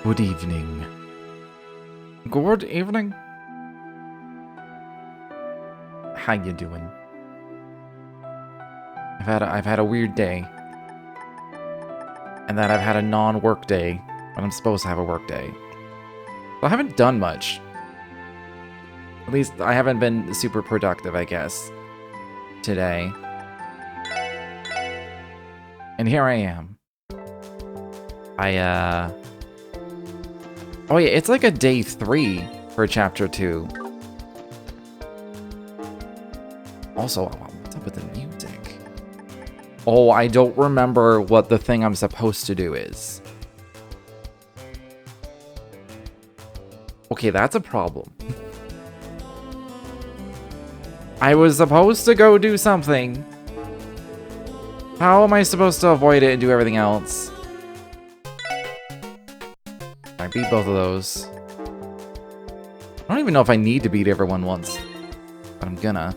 Good evening. Good evening. How you doing? I've had a weird day. And then I've had a non-work day when I'm supposed to have a work day. So I haven't done much. At least I haven't been super productive, I guess, today. And here I am. Oh yeah, it's like a day 3 for chapter 2. Also, what's up with the music? Oh, I don't remember what the thing I'm supposed to do is. Okay, that's a problem. I was supposed to go do something. How am I supposed to avoid it and do everything else? I beat both of those. I don't even know if I need to beat everyone once, but I'm gonna.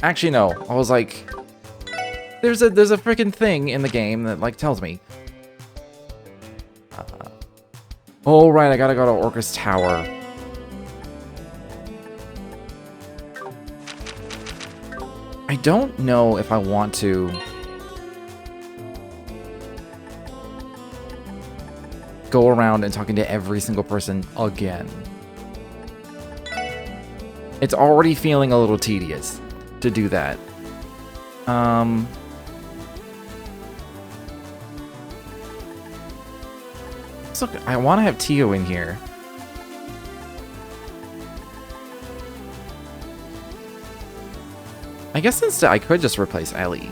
Actually, no. I was like, there's a freaking thing in the game that like tells me. Oh right, I gotta go to Orcus Tower. I don't know if I want to go around and talking to every single person again. It's already feeling a little tedious to do that. So I want to have Tio in here. I guess instead I could just replace Ellie.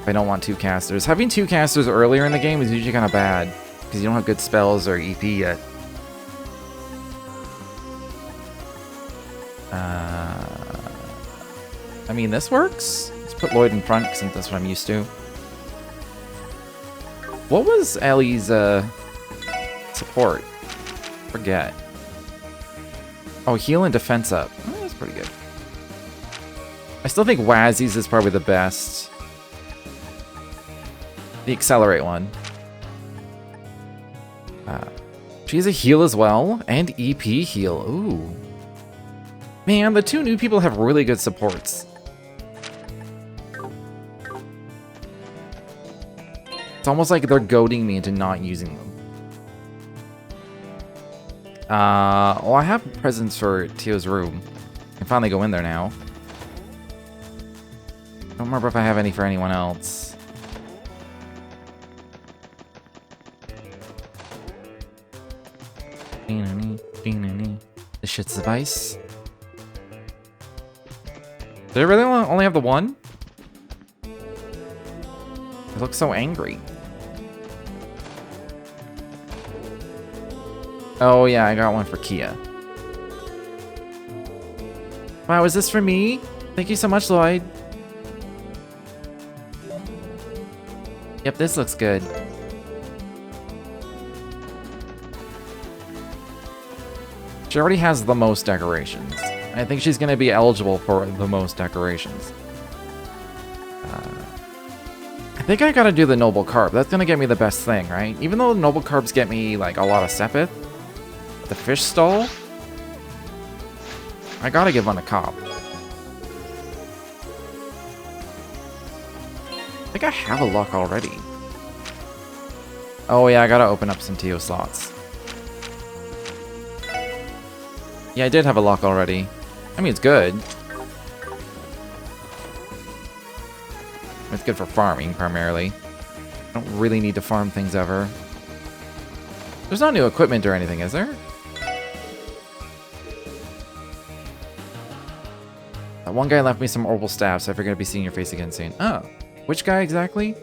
If I don't want 2 casters. Having 2 casters earlier in the game is usually kind of bad, because you don't have good spells or EP yet. I mean, this works. Let's put Lloyd in front, since that's what I'm used to. What was Ellie's support? Forget. Oh, heal and defense up. Oh, that's pretty good. I still think Wazzy's is probably the best. The accelerate one. She's a heal as well, and EP heal. Ooh. Man, the 2 new people have really good supports. It's almost like they're goading me into not using them. Well, I have presents for Tio's room. I can finally go in there now. I don't remember if I have any for anyone else. This shit's device. Did I really only have the one? It looks so angry. Oh yeah, I got one for Kia. Wow, is this for me? Thank you so much, Lloyd. Yep, this looks good. She already has the most decorations. I think she's gonna be eligible for the most decorations. I think I gotta do the Noble Carb. That's gonna get me the best thing, right? Even though the Noble Carbs get me like a lot of Sepith, the fish stall, I gotta give one to Cop. I think I have a luck already. Oh yeah, I gotta open up some Tio slots. Yeah, I did have a lock already. I mean, it's good. It's good for farming, primarily. I don't really need to farm things ever. There's no new equipment or anything, is there? That one guy left me some orbital staff, so I figured I'd be seeing your face again soon. Oh. Which guy exactly?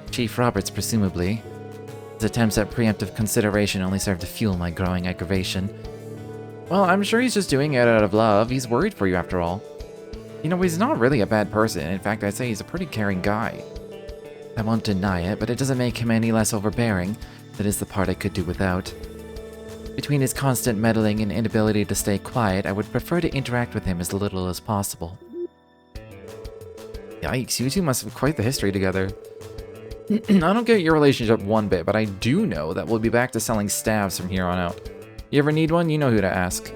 Chief Roberts, presumably. His attempts at preemptive consideration only serve to fuel my growing aggravation. Well, I'm sure he's just doing it out of love. He's worried for you, after all. You know, he's not really a bad person. In fact, I'd say he's a pretty caring guy. I won't deny it, but it doesn't make him any less overbearing. That is the part I could do without. Between his constant meddling and inability to stay quiet, I would prefer to interact with him as little as possible. Yikes, you two must have quite the history together. I don't get your relationship one bit, but I do know that we'll be back to selling staves from here on out. You ever need one, you know who to ask.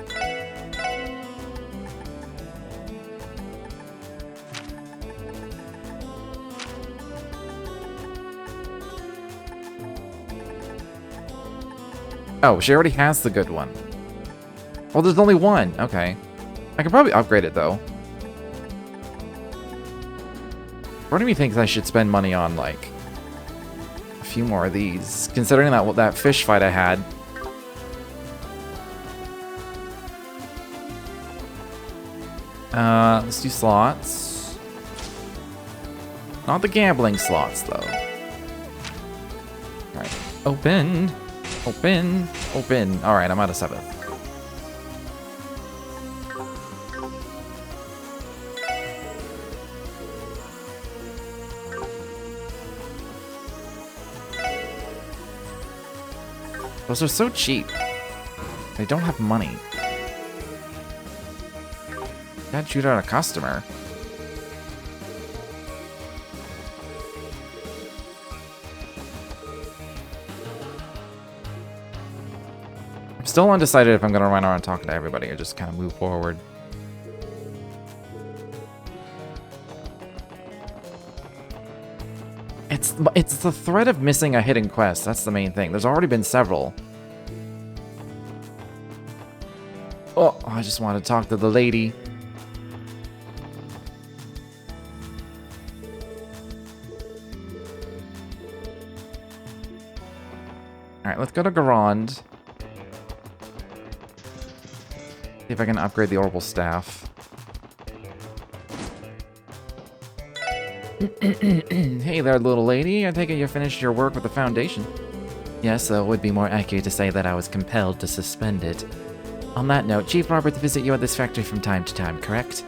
Oh, she already has the good one. Well, there's only one. Okay. I could probably upgrade it, though. Part of me thinks I should spend money on, like, a few more of these, considering that fish fight I had. Let's do slots. Not the gambling slots, though. Alright. Open. Open. Open. Alright, I'm out of 7th. Those are so cheap. They don't have money. Can't shoot out a customer. I'm still undecided if I'm gonna run around talking to everybody or just kind of move forward. It's the threat of missing a hidden quest. That's the main thing. There's already been several. Oh, I just want to talk to the lady. Alright, let's go to Garand. See if I can upgrade the Orbital Staff. Hey there, little lady. I take it you finished your work with the Foundation. Yes, though it would be more accurate to say that I was compelled to suspend it. On that note, Chief Roberts visit you at this factory from time to time, correct?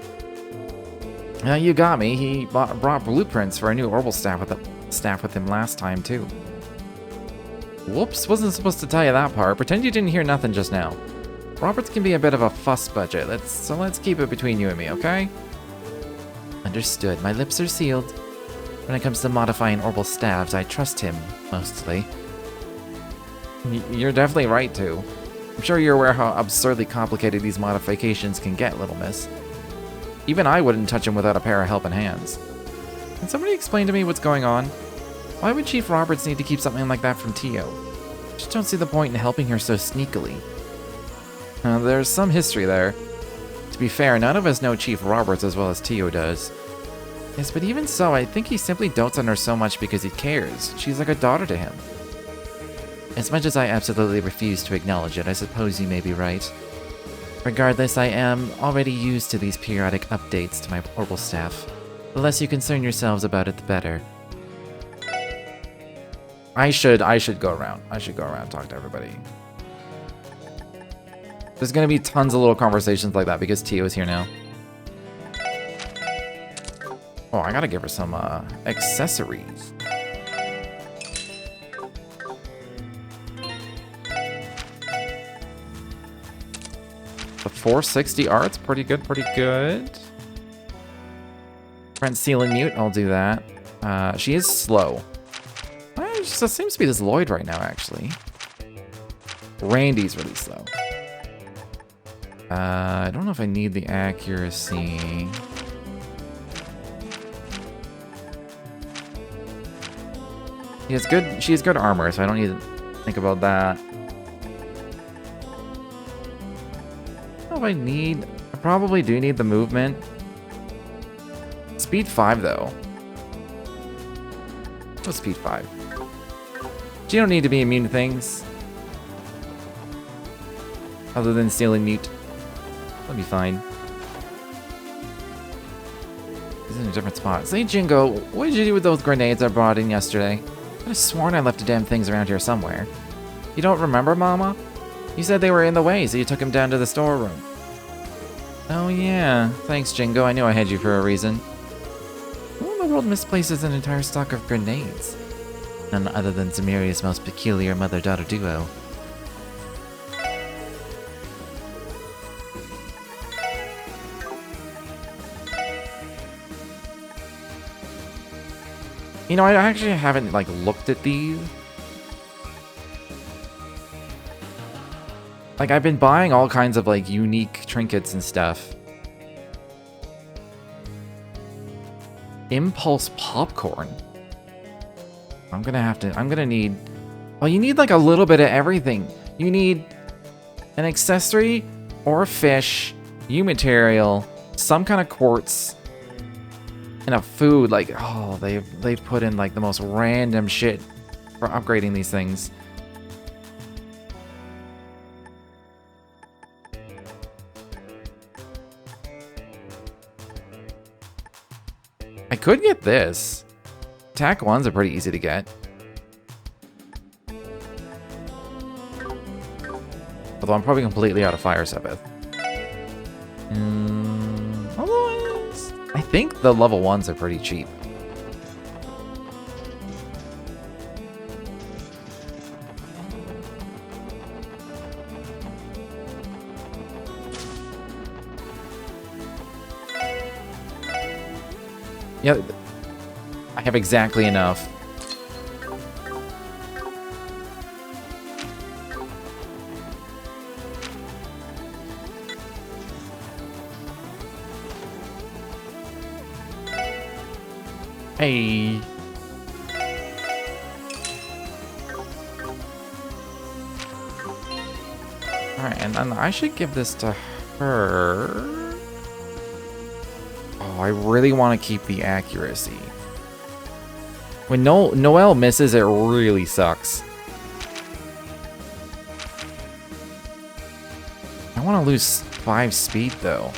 You got me. He brought blueprints for a new Orbital Staff with him last time, too. Whoops, wasn't supposed to tell you that part. Pretend you didn't hear nothing just now. Roberts can be a bit of a fuss budget, so let's keep it between you and me, okay? Understood. My lips are sealed. When it comes to modifying orbital staves, I trust him, mostly. You're definitely right, too. I'm sure you're aware how absurdly complicated these modifications can get, little miss. Even I wouldn't touch him without a pair of helping hands. Can somebody explain to me what's going on? Why would Chief Roberts need to keep something like that from Tio? Just don't see the point in helping her so sneakily. There's some history there. To be fair, none of us know Chief Roberts as well as Tio does. Yes, but even so, I think he simply dotes on her so much because he cares. She's like a daughter to him. As much as I absolutely refuse to acknowledge it, I suppose you may be right. Regardless, I am already used to these periodic updates to my orbital staff. The less you concern yourselves about it, the better. I should go around. I should go around and talk to everybody. There's gonna be tons of little conversations like that because Tio is here now. Oh, I gotta give her some accessories. The 460 art's pretty good, pretty good. Friend Ceiling Mute, I'll do that. She is slow. She's the same speed as Lloyd right now, actually. Randy's really slow. I don't know if I need the accuracy. She has good armor, so I don't need to think about that. I don't know if I probably do need the movement. Speed 5, though. What's speed 5? You don't need to be immune to things. Other than stealing mute. That'll be fine. He's in a different spot. Say, Jingo, what did you do with those grenades I brought in yesterday? I could have sworn I left the damn things around here somewhere. You don't remember, Mama? You said they were in the way, so you took them down to the storeroom. Oh yeah. Thanks, Jingo. I knew I had you for a reason. Who in the world misplaces an entire stock of grenades? None other than Zamiria's most peculiar mother-daughter duo. You know, I actually haven't, like, looked at these. Like, I've been buying all kinds of, like, unique trinkets and stuff. Impulse popcorn. I'm gonna need... Well, you need, like, a little bit of everything. You need an accessory or a fish, U-material, some kind of quartz, and a food. Like, oh, they've put in, like, the most random shit for upgrading these things. I could get this. Attack 1s are pretty easy to get. Although I'm probably completely out of Fire Sabbath. Otherwise, I think the level 1s are pretty cheap. Yeah, I have exactly enough. Hey. Alright, and then I should give this to her. Oh, I really want to keep the accuracy. When Noelle misses, it really sucks. I want to lose 5 speed, though.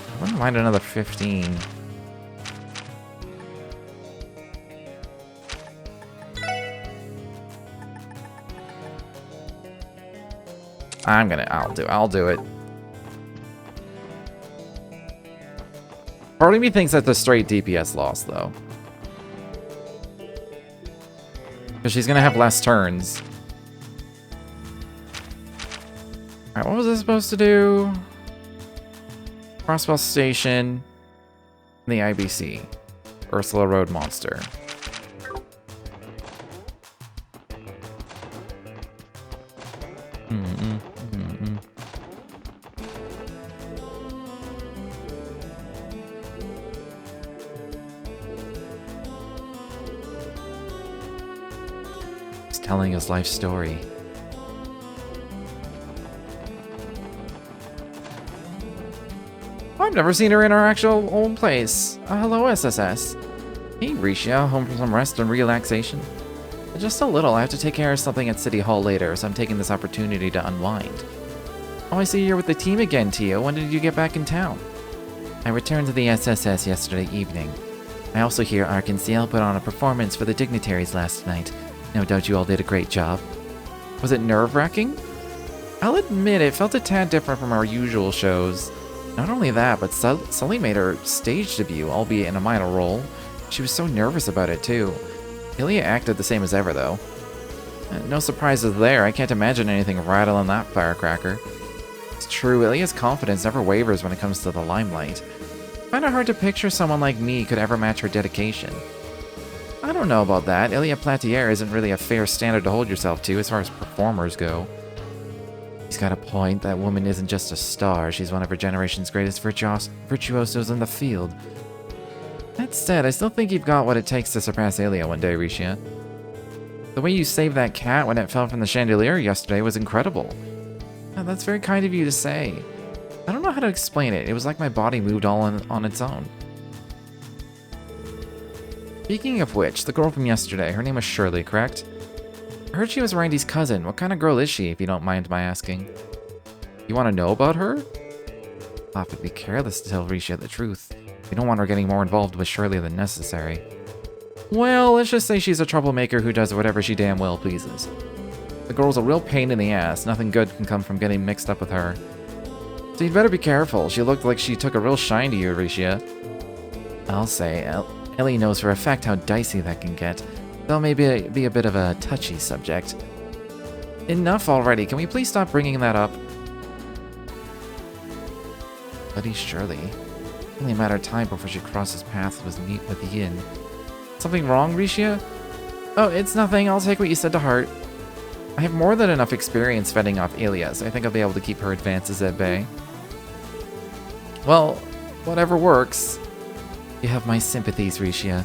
I wouldn't mind another 15. I'll do it. Part of me thinks that's a straight DPS loss, though. Because she's gonna have less turns. Alright, what was I supposed to do? Crossbell Station. The IBC. Ursula Road Monster. He's telling his life story. I've never seen her in our actual old place. Hello, SSS. Hey, Risha, home for some rest and relaxation? Just a little. I have to take care of something at City Hall later, so I'm taking this opportunity to unwind. Oh, I see you're with the team again, Tio. When did you get back in town? I returned to the SSS yesterday evening. I also hear Arkansas put on a performance for the dignitaries last night. No doubt you all did a great job. Was it nerve-wracking? I'll admit it felt a tad different from our usual shows. Not only that, but Sully made her stage debut, albeit in a minor role. She was so nervous about it, too. Ilya acted the same as ever, though. No surprises there. I can't imagine anything rattling that firecracker. It's true, Ilya's confidence never wavers when it comes to the limelight. I find it hard to picture someone like me could ever match her dedication. I don't know about that. Ilya Platier isn't really a fair standard to hold yourself to as far as performers go. He's got a point. That woman isn't just a star. She's one of her generation's greatest virtuosos in the field. That said, I still think you've got what it takes to surpass Ilya one day, Risha. The way you saved that cat when it fell from the chandelier yesterday was incredible. That's very kind of you to say. I don't know how to explain it. It was like my body moved all on its own. Speaking of which, the girl from yesterday, her name was Shirley, correct? I heard she was Randy's cousin. What kind of girl is she, if you don't mind my asking? You want to know about her? I'll have to be careless to tell Risha the truth. We don't want her getting more involved with Shirley than necessary. Well, let's just say she's a troublemaker who does whatever she damn well pleases. The girl's a real pain in the ass. Nothing good can come from getting mixed up with her. So you'd better be careful. She looked like she took a real shine to you, Risha. I'll say, Ellie knows for a fact how dicey that can get. Though maybe be a bit of a touchy subject. Enough already. Can we please stop bringing that up? Buddy Shirley. Only a matter of time before she crosses paths with the inn. Something wrong, Risha? Oh, it's nothing. I'll take what you said to heart. I have more than enough experience fending off alias. I think I'll be able to keep her advances at bay. Well, whatever works. You have my sympathies, Risha.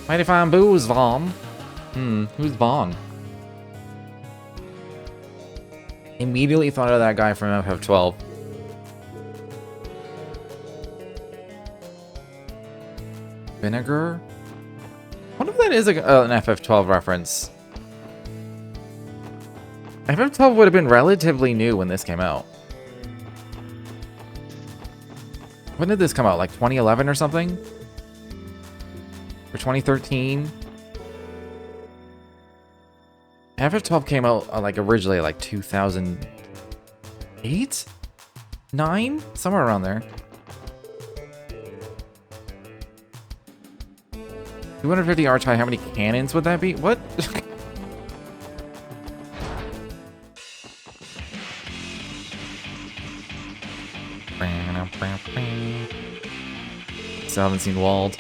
Mighty fine booze, Vaughn. Who's Vaughn? Immediately thought of that guy from FF12. Vinegar? What if that is an FF12 reference? FF12 would have been relatively new when this came out. When did this come out? Like 2011 or something? Or 2013? FF12 came out like originally like 2008? 9? Somewhere around there. 250 archie, how many cannons would that be? What? Still haven't seen Walled.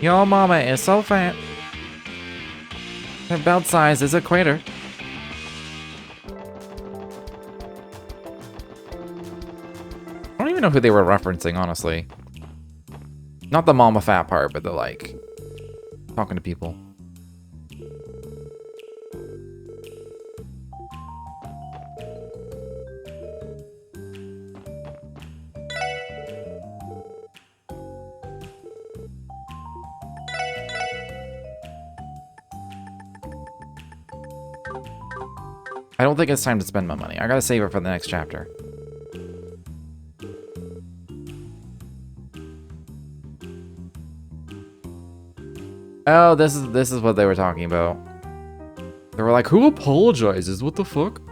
Your mama is so fat. Her belt size is a crater. I don't even know who they were referencing, honestly. Not the mama fat part, but the, like, talking to people. I don't think it's time to spend my money. I gotta save it for the next chapter. Oh, this is what they were talking about. They were like, who apologizes? What the fuck?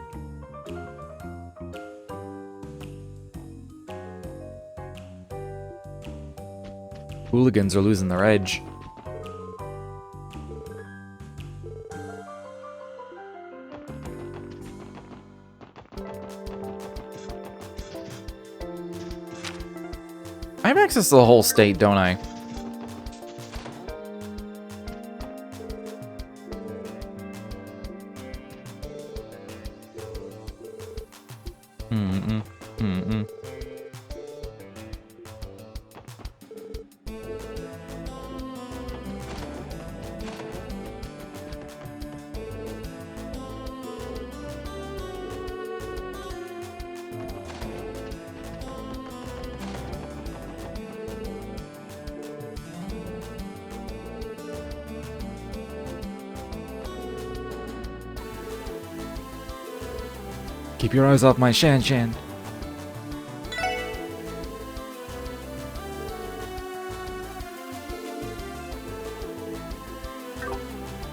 Hooligans are losing their edge. I have access to the whole state, don't I? Keep your eyes off my Shan.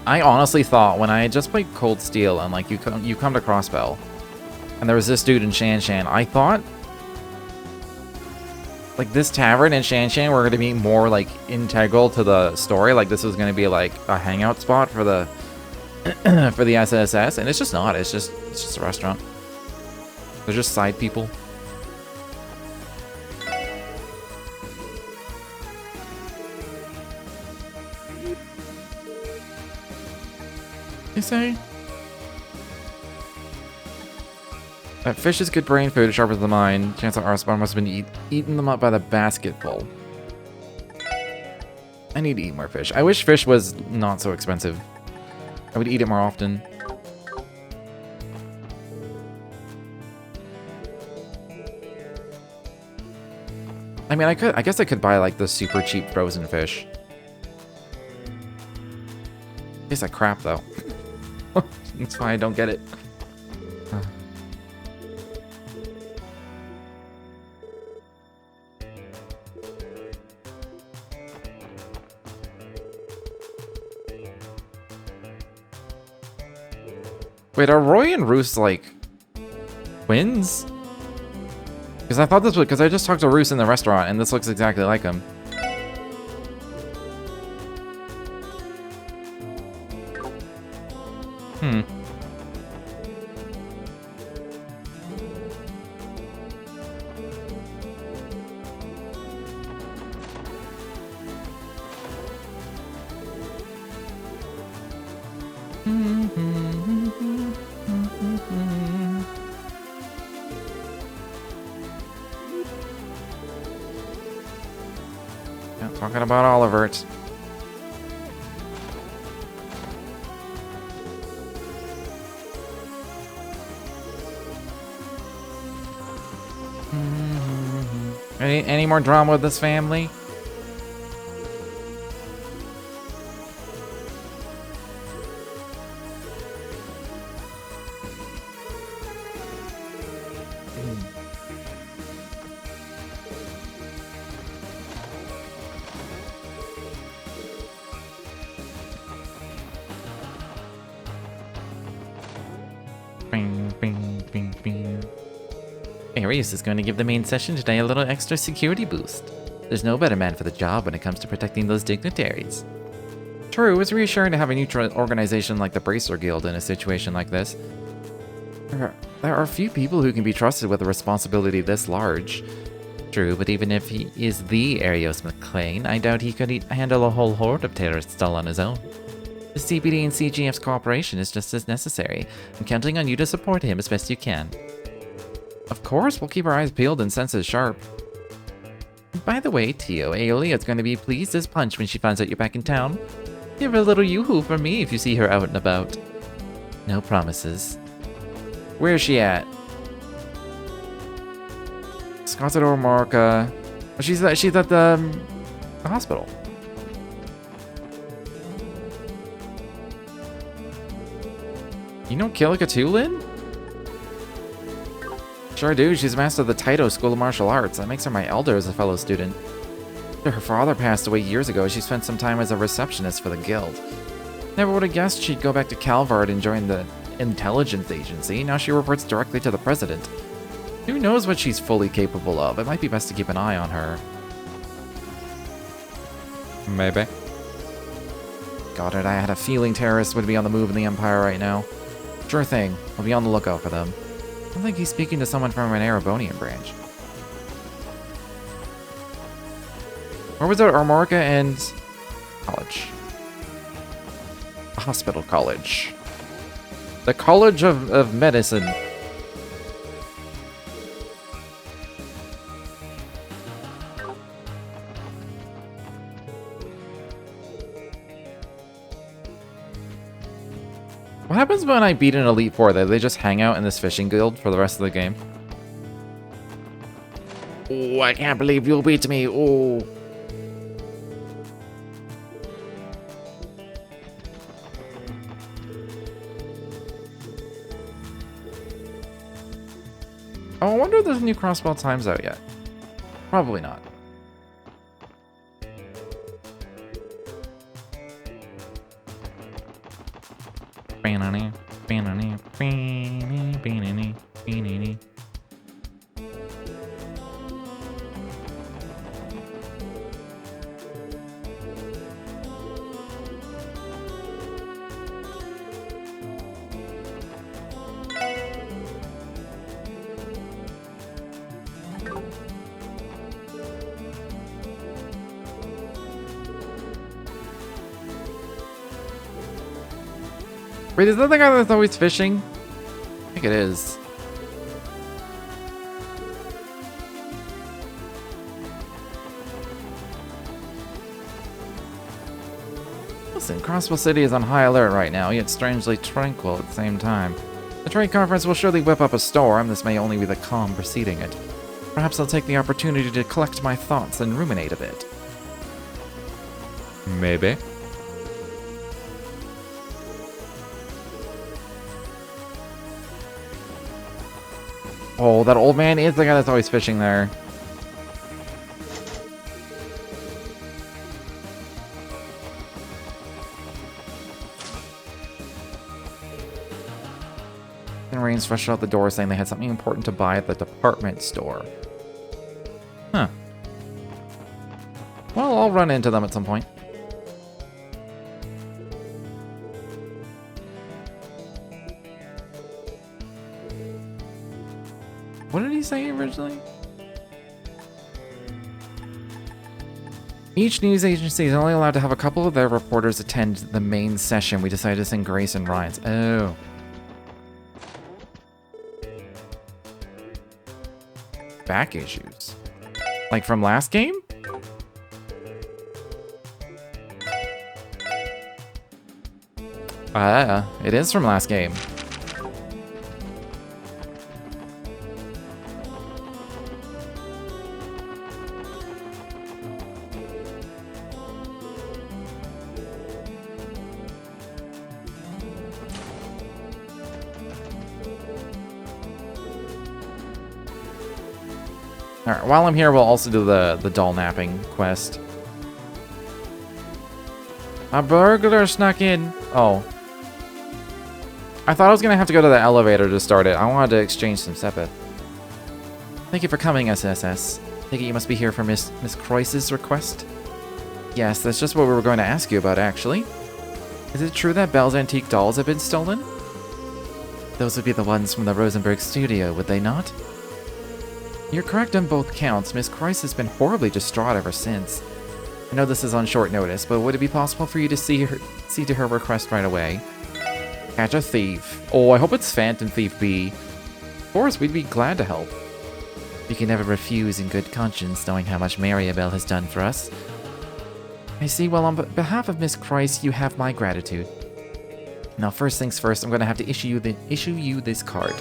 I honestly thought when I had just played Cold Steel and like you come to Crossbell, and there was this dude in Shan, I thought like this tavern in Shan were going to be more like integral to the story. Like this was going to be like a hangout spot for the for the SSS, and it's just not. It's just a restaurant. They're just side people. You say? That fish is good brain food, sharpens the mind. Chance our spawn must have been eating them up by the basketful. I need to eat more fish. I wish fish was not so expensive. I would eat it more often. I mean, I guess I could buy, like, the super cheap frozen fish. Tastes like crap, though. That's why I don't get it. Wait, are Roy and Roos, like, twins? Because I thought this was... Because I just talked to Roos in the restaurant, and this looks exactly like him. Hmm. Yeah, talking about Oliver. Any more drama with this family? Bing, bing, bing, bing. Arius is going to give the main session today a little extra security boost. There's no better man for the job when it comes to protecting those dignitaries. True, it's reassuring to have a neutral organization like the Bracer Guild in a situation like this. There are few people who can be trusted with a responsibility this large. True, but even if he is the Arios McLean, I doubt he could handle a whole horde of terrorists all on his own. The CPD and CGF's cooperation is just as necessary. I'm counting on you to support him as best you can. Of course, we'll keep our eyes peeled and senses sharp. By the way, Tio, Aeolia's going to be pleased as punch when she finds out you're back in town. Give her a little yoo-hoo for me if you see her out and about. No promises. Where's she at? Scottsdale or Marca? She's at the hospital. You know Kilikatulin? Sure do. She's master of the Taito School of Martial Arts. That makes her my elder as a fellow student. After her father passed away years ago, she spent some time as a receptionist for the guild. Never would have guessed she'd go back to Calvard and join the intelligence agency. Now she reports directly to the president. Who knows what she's fully capable of? It might be best to keep an eye on her. Maybe. Got it. I had a feeling terrorists would be on the move in the Empire right now. Sure thing. I'll be on the lookout for them. I don't think he's speaking to someone from an Erebonian branch. Where was it? Armorica and college. Hospital college. The College of Medicine. What happens when I beat an Elite Four? They just hang out in this fishing guild for the rest of the game? Oh, I can't believe you'll beat me. Oh. Oh, I wonder if there's new Crossbell times out yet. Probably not. Wait, is that the guy that's always fishing? I think it is. Listen, Crossbell City is on high alert right now, yet strangely tranquil at the same time. The trade conference will surely whip up a storm. This may only be the calm preceding it. Perhaps I'll take the opportunity to collect my thoughts and ruminate a bit. Maybe. Oh, that old man is the guy that's always fishing there. And Rain's rushed out the door saying they had something important to buy at the department store. Huh. Well, I'll run into them at some point. What did he say originally? Each news agency is only allowed to have a couple of their reporters attend the main session. We decided to send Grace and Ryan's. Oh. Back issues. Like from last game? It is from last game. Alright, while I'm here, we'll also do the doll napping quest. A burglar snuck in. Oh. I thought I was going to have to go to the elevator to start it. I wanted to exchange some Sepith. Thank you for coming, SSS. I think you must be here for Miss Croiss's request? Yes, that's just what we were going to ask you about, actually. Is it true that Belle's antique dolls have been stolen? Those would be the ones from the Rosenberg studio, would they not? You're correct on both counts. Miss Croiss has been horribly distraught ever since. I know this is on short notice, but would it be possible for you to see to her request right away? Catch a thief. Oh, I hope it's Phantom Thief B. Of course, we'd be glad to help. We can never refuse in good conscience, knowing how much Mariabelle has done for us. I see. Well, on behalf of Miss Croiss, you have my gratitude. Now, first things first, I'm going to have to issue you this card.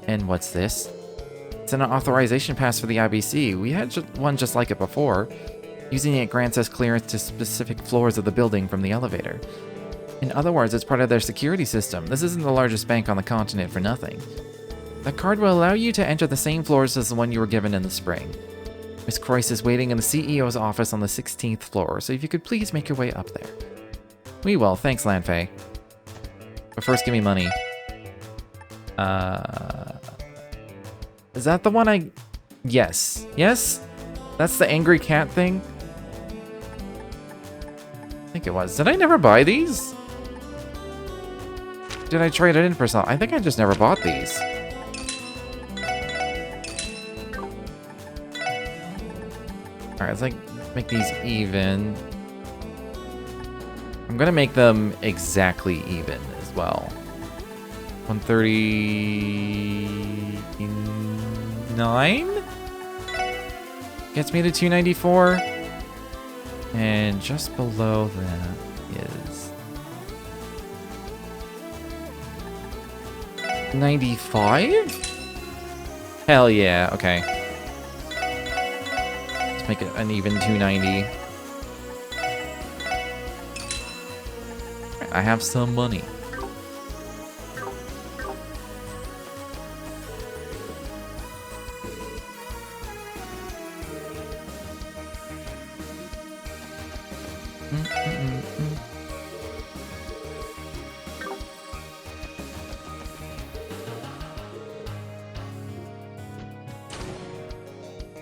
And what's this? It's an authorization pass for the IBC. We had one just like it before. Using it grants us clearance to specific floors of the building from the elevator. In other words, it's part of their security system. This isn't the largest bank on the continent for nothing. The card will allow you to enter the same floors as the one you were given in the spring. Miss Croiss is waiting in the CEO's office on the 16th floor, so if you could please make your way up there. We will. Thanks, Lanfei. But first, give me money. Is that the one I... Yes. Yes? That's the angry cat thing? I think it was. Did I never buy these? Did I trade it in for something? I think I just never bought these. Alright, let's like make these even. I'm gonna make them exactly even as well. 139 gets me to 294, and just below that is 95. Hell yeah! Okay, let's make it an even 290. I have some money.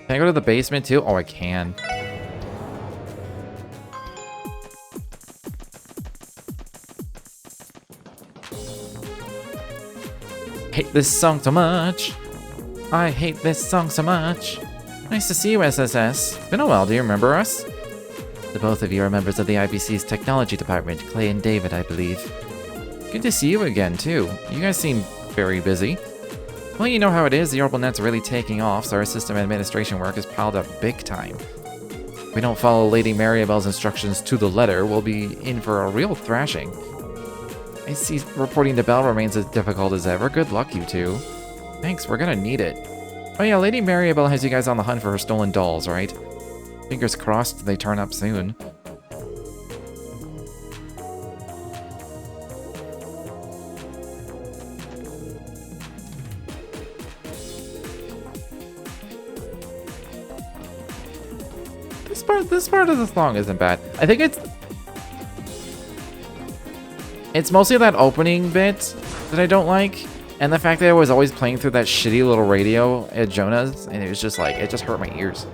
Can I go to the basement too? Oh, I can. Hate this song so much. I hate this song so much. Nice to see you, SSS. It's been a while. Do you remember us? The both of you are members of the IBC's technology department, Clay and David, I believe. Good to see you again, too. You guys seem very busy. Well, you know how it is. The OrbitNet's really taking off, so our system administration work is piled up big time. If we don't follow Lady Mariabelle's instructions to the letter, we'll be in for a real thrashing. I see reporting to Belle remains as difficult as ever. Good luck, you two. Thanks, we're gonna need it. Oh yeah, Lady Maribel has you guys on the hunt for her stolen dolls, right? Fingers crossed they turn up soon. This part of the song isn't bad. I think it's mostly that opening bit that I don't like, and the fact that it was always playing through that shitty little radio at Jonah's, and it was just like, it just hurt my ears.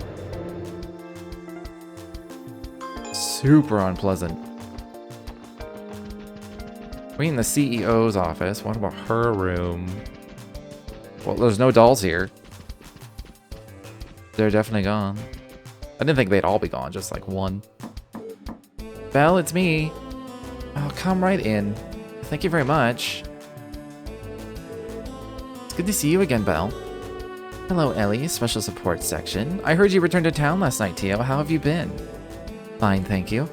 Super unpleasant. We in the CEO's office. What about her room? Well, there's no dolls here. They're definitely gone. I didn't think they'd all be gone, just like one. Belle, it's me. Oh, come right in. Thank you very much. It's good to see you again, Belle. Hello, Ellie, Special Support Section. I heard you returned to town last night, Tio. How have you been? Fine, thank you.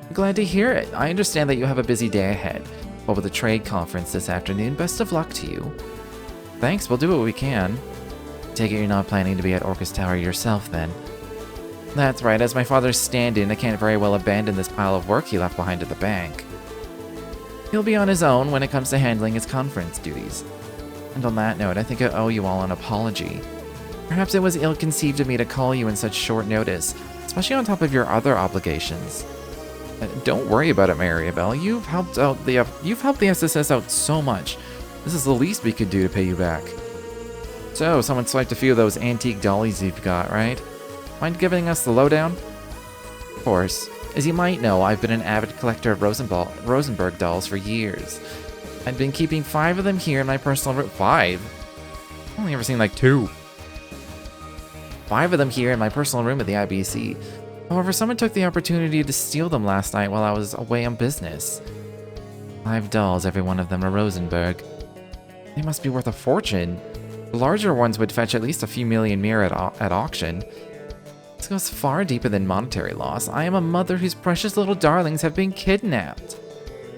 I'm glad to hear it. I understand that you have a busy day ahead. What with the trade conference this afternoon, best of luck to you. Thanks, we'll do what we can. Take it you're not planning to be at Orcus Tower yourself, then. That's right, as my father's stand-in, I can't very well abandon this pile of work he left behind at the bank. He'll be on his own when it comes to handling his conference duties. And on that note, I think I owe you all an apology. Perhaps it was ill-conceived of me to call you in such short notice, especially on top of your other obligations. Don't worry about it, Maribel. You've helped the SSS out so much. This is the least we could do to pay you back. So, someone swiped a few of those antique dollies you've got, right? Mind giving us the lowdown? Of course. As you might know, I've been an avid collector of Rosenberg dolls for years. I've been keeping 5 of them here in my personal room. 5? I've only ever seen like 2. 5 of them here in my personal room at the IBC. However, someone took the opportunity to steal them last night while I was away on business. 5 dolls, every one of them a Rosenberg. They must be worth a fortune. The larger ones would fetch at least a few million mere at auction. This goes far deeper than monetary loss. I am a mother whose precious little darlings have been kidnapped.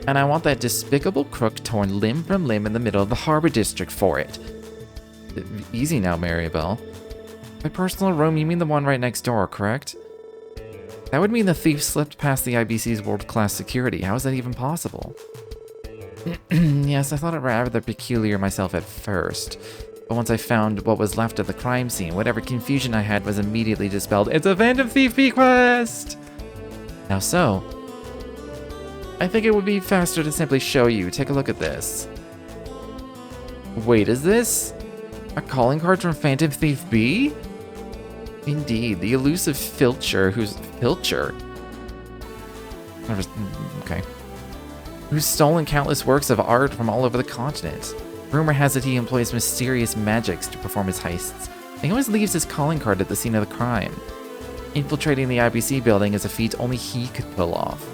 And I want that despicable crook torn limb from limb in the middle of the Harbor District for it. Easy now, Maribel. My personal room, you mean the one right next door, correct? That would mean the thief slipped past the IBC's world-class security. How is that even possible? Yes, I thought it rather peculiar myself at first. But once I found what was left of the crime scene, whatever confusion I had was immediately dispelled. It's a Phantom Thief bequest! How so? I think it would be faster to simply show you. Take a look at this. Wait, is this a calling card from Phantom Thief B? Indeed, the elusive Filcher, okay. Who's stolen countless works of art from all over the continent. Rumor has it he employs mysterious magics to perform his heists. He always leaves his calling card at the scene of the crime. Infiltrating the IBC building is a feat only he could pull off.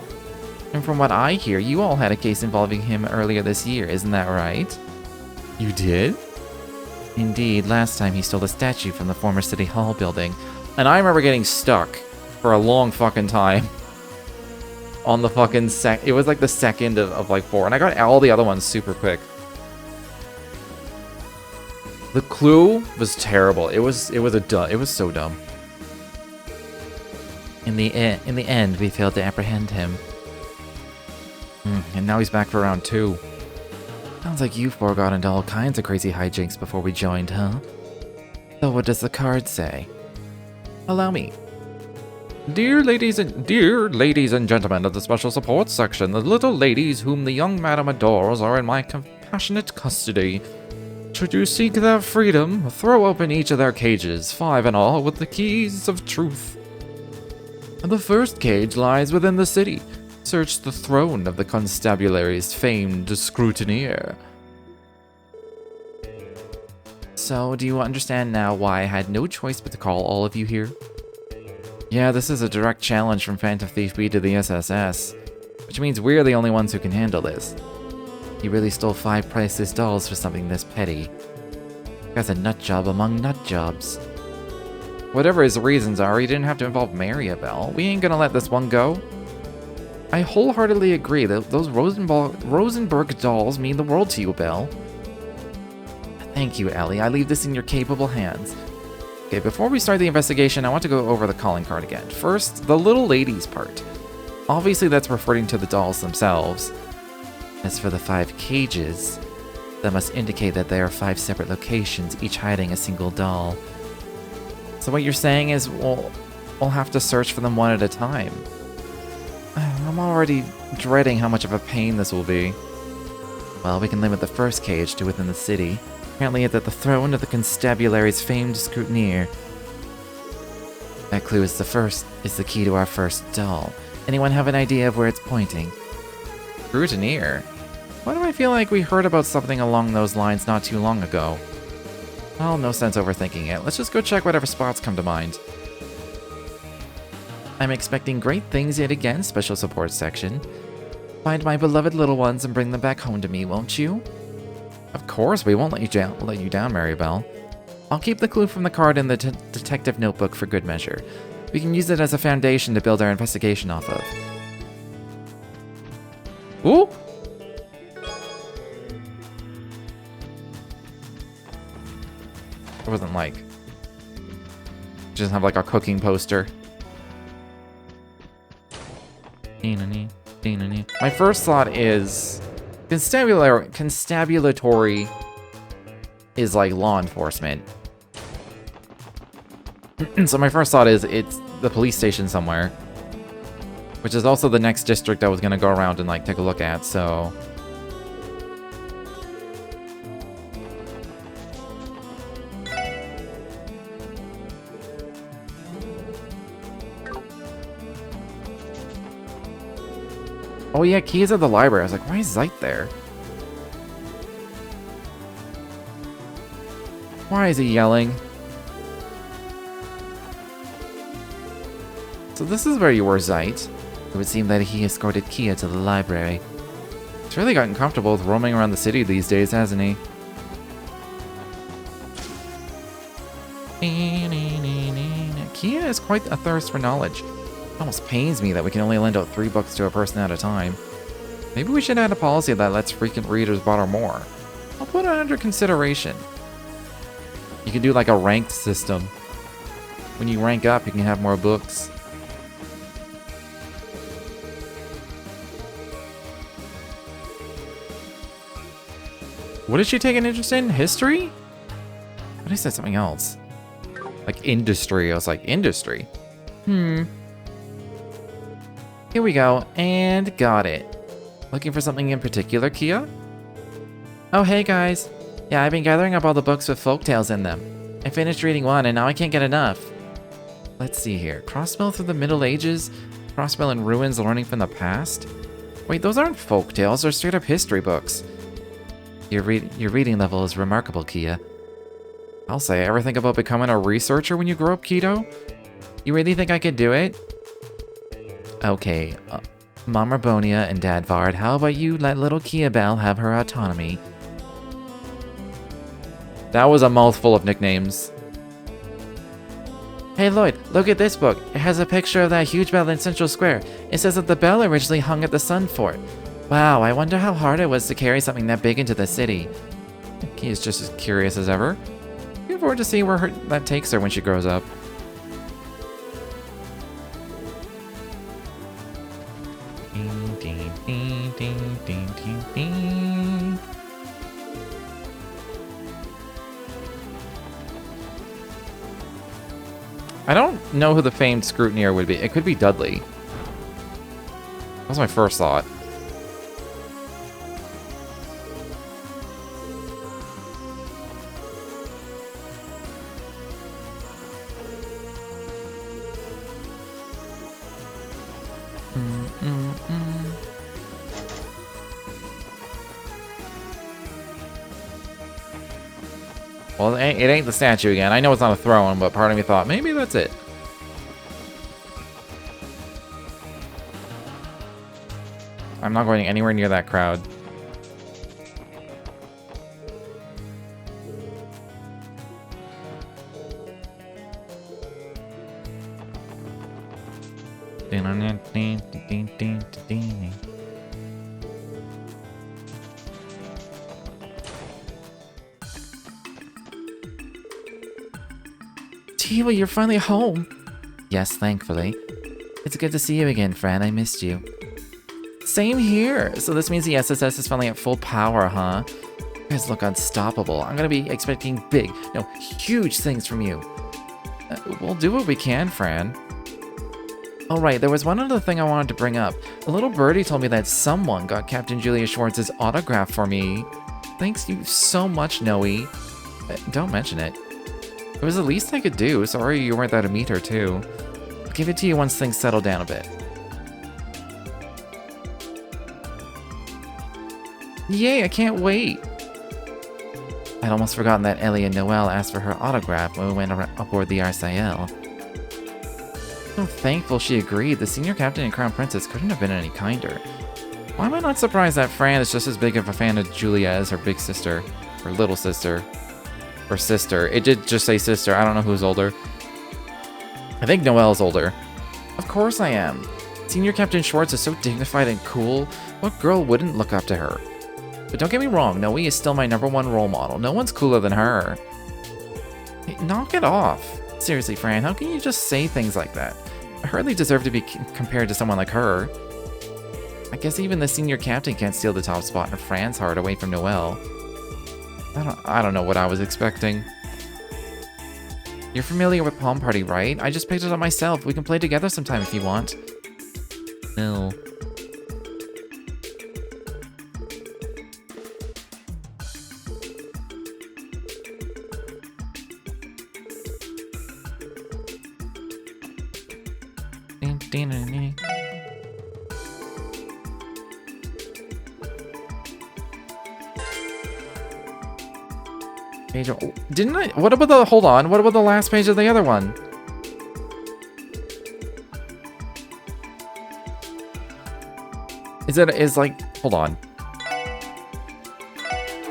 And from what I hear, you all had a case involving him earlier this year, isn't that right? You did? Indeed, last time he stole a statue from the former City Hall building. And I remember getting stuck for a long fucking time. On the fucking it was like the second of like 4, and I got all the other ones super quick. The clue was terrible. It was so dumb. In the end, we failed to apprehend him. And now he's back for round 2. Sounds like you 4 got into all kinds of crazy hijinks before we joined, huh? So what does the card say? Allow me. Dear ladies and gentlemen of the Special Support Section, the little ladies whom the young madam adores are in my compassionate custody. Should you seek their freedom, throw open each of their cages, 5 in all, with the keys of truth. The first cage lies within the city. Search the throne of the constabulary's famed scrutineer. So, do you understand now why I had no choice but to call all of you here? Yeah, this is a direct challenge from Phantom Thief B to the SSS, which means we're the only ones who can handle this. He really stole 5 priceless dolls for something this petty. That's a nut job among nut jobs. Whatever his reasons are, he didn't have to involve Maribel. We ain't gonna let this one go. I wholeheartedly agree that those Rosenberg dolls mean the world to you, Belle. Thank you, Ellie. I leave this in your capable hands. Okay, before we start the investigation, I want to go over the calling card again. First, the little ladies part. Obviously, that's referring to the dolls themselves. As for the 5 cages, that must indicate that there are 5 separate locations, each hiding a single doll. So what you're saying is we'll have to search for them one at a time. I'm already dreading how much of a pain this will be. Well, we can limit the first cage to within the city. Apparently it's at the throne of the constabulary's famed scrutineer. That clue is the key to our first doll. Anyone have an idea of where it's pointing? Scrutineer? Why do I feel like we heard about something along those lines not too long ago? Well, no sense overthinking it. Let's just go check whatever spots come to mind. I'm expecting great things yet again, Special Support Section. Find my beloved little ones and bring them back home to me, won't you? Of course, we won't let you down, Maribel. I'll keep the clue from the card in the detective notebook for good measure. We can use it as a foundation to build our investigation off of. Ooh! It wasn't like... Just have like a cooking poster. My first thought is... Constabulatory is like law enforcement. So my first thought is it's the police station somewhere. Which is also the next district I was gonna go around and like take a look at, so... Oh yeah, keys at the library. I was like, why is Zeit there? Why is he yelling? So this is where you were, Zeit. It would seem that he escorted Kia to the library. He's really gotten comfortable with roaming around the city these days, hasn't he? Kia has quite a thirst for knowledge. It almost pains me that we can only lend out 3 books to a person at a time. Maybe we should add a policy that lets frequent readers borrow more. I'll put it under consideration. You can do like a ranked system. When you rank up, you can have more books. What is she taking interest in? History? What is that? Something else? Like industry. I was like, industry? Here we go, and got it. Looking for something in particular, Kia? Oh, hey guys. Yeah, I've been gathering up all the books with folktales in them. I finished reading one, and now I can't get enough. Let's see here. Crossbell through the Middle Ages? Crossbell in ruins learning from the past? Wait, those aren't folktales, they're straight up history books. Your reading level is remarkable, Kia. I'll say, ever think about becoming a researcher when you grow up, Keto? You really think I could do it? Okay, Mom Rabonia and Dad Vard, how about you let little Kia Bell have her autonomy? That was a mouthful of nicknames. Hey Lloyd, look at this book. It has a picture of that huge bell in Central Square. It says that the bell originally hung at the Sun Fort. Wow, I wonder how hard it was to carry something that big into the city. Kia's just as curious as ever. Looking forward to seeing where that takes her when she grows up. I don't know who the famed scrutineer would be. It could be Dudley. That was my first thought. Well, it ain't the statue again. I know it's not a throne, but part of me thought, maybe that's it. I'm not going anywhere near that crowd. Tiwa, you're finally home. Yes, thankfully. It's good to see you again, Fran. I missed you. Same here. So this means the SSS is finally at full power, huh? You guys look unstoppable. I'm gonna be expecting big, no, huge things from you. We'll do what we can, Fran. Alright, there was one other thing I wanted to bring up. A little birdie told me that someone got Captain Julia Schwartz's autograph for me. Thanks you so much, Noe. Don't mention it. It was the least I could do. Sorry you weren't there to meet her, too. I'll give it to you once things settle down a bit. Yay, I can't wait! I'd almost forgotten that Ellie and Noelle asked for her autograph when we went aboard the RSIL. So thankful she agreed. The senior captain and crown princess couldn't have been any kinder. Why am I not surprised that Fran is just as big of a fan of Julia as her big sister, or little sister, or sister. It did just say sister. I don't know who's older. I think Noelle's older. Of course I am. Senior Captain Schwartz is so dignified and cool. What girl wouldn't look up to her? But don't get me wrong, Noe is still my #1 role model. No one's cooler than her. Hey, knock it off. Seriously, Fran, how can you just say things like that? I hardly deserve to be compared to someone like her. I guess even the senior captain can't steal the top spot in Fran's heart away from Noelle. I don't know what I was expecting. You're familiar with Palm Party, right? I just picked it up myself. We can play together sometime if you want. No. Page of, didn't I? What about the, hold on, what about the last page of the other one? Is like, hold on.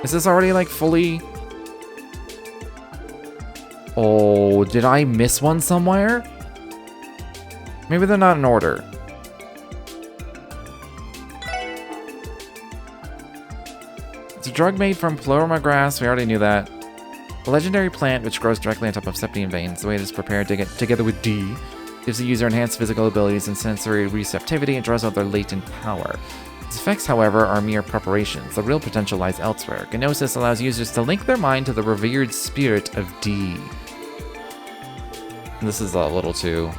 Is this already like fully? Oh, did I miss one somewhere? Maybe they're not in order. It's a drug made from pleuroma grass, we already knew that. A legendary plant which grows directly on top of septium veins. The way it is prepared together with D gives the user enhanced physical abilities and sensory receptivity and draws out their latent power. Its effects, however, are mere preparations. The real potential lies elsewhere. Gnosis allows users to link their mind to the revered spirit of D. This is a little too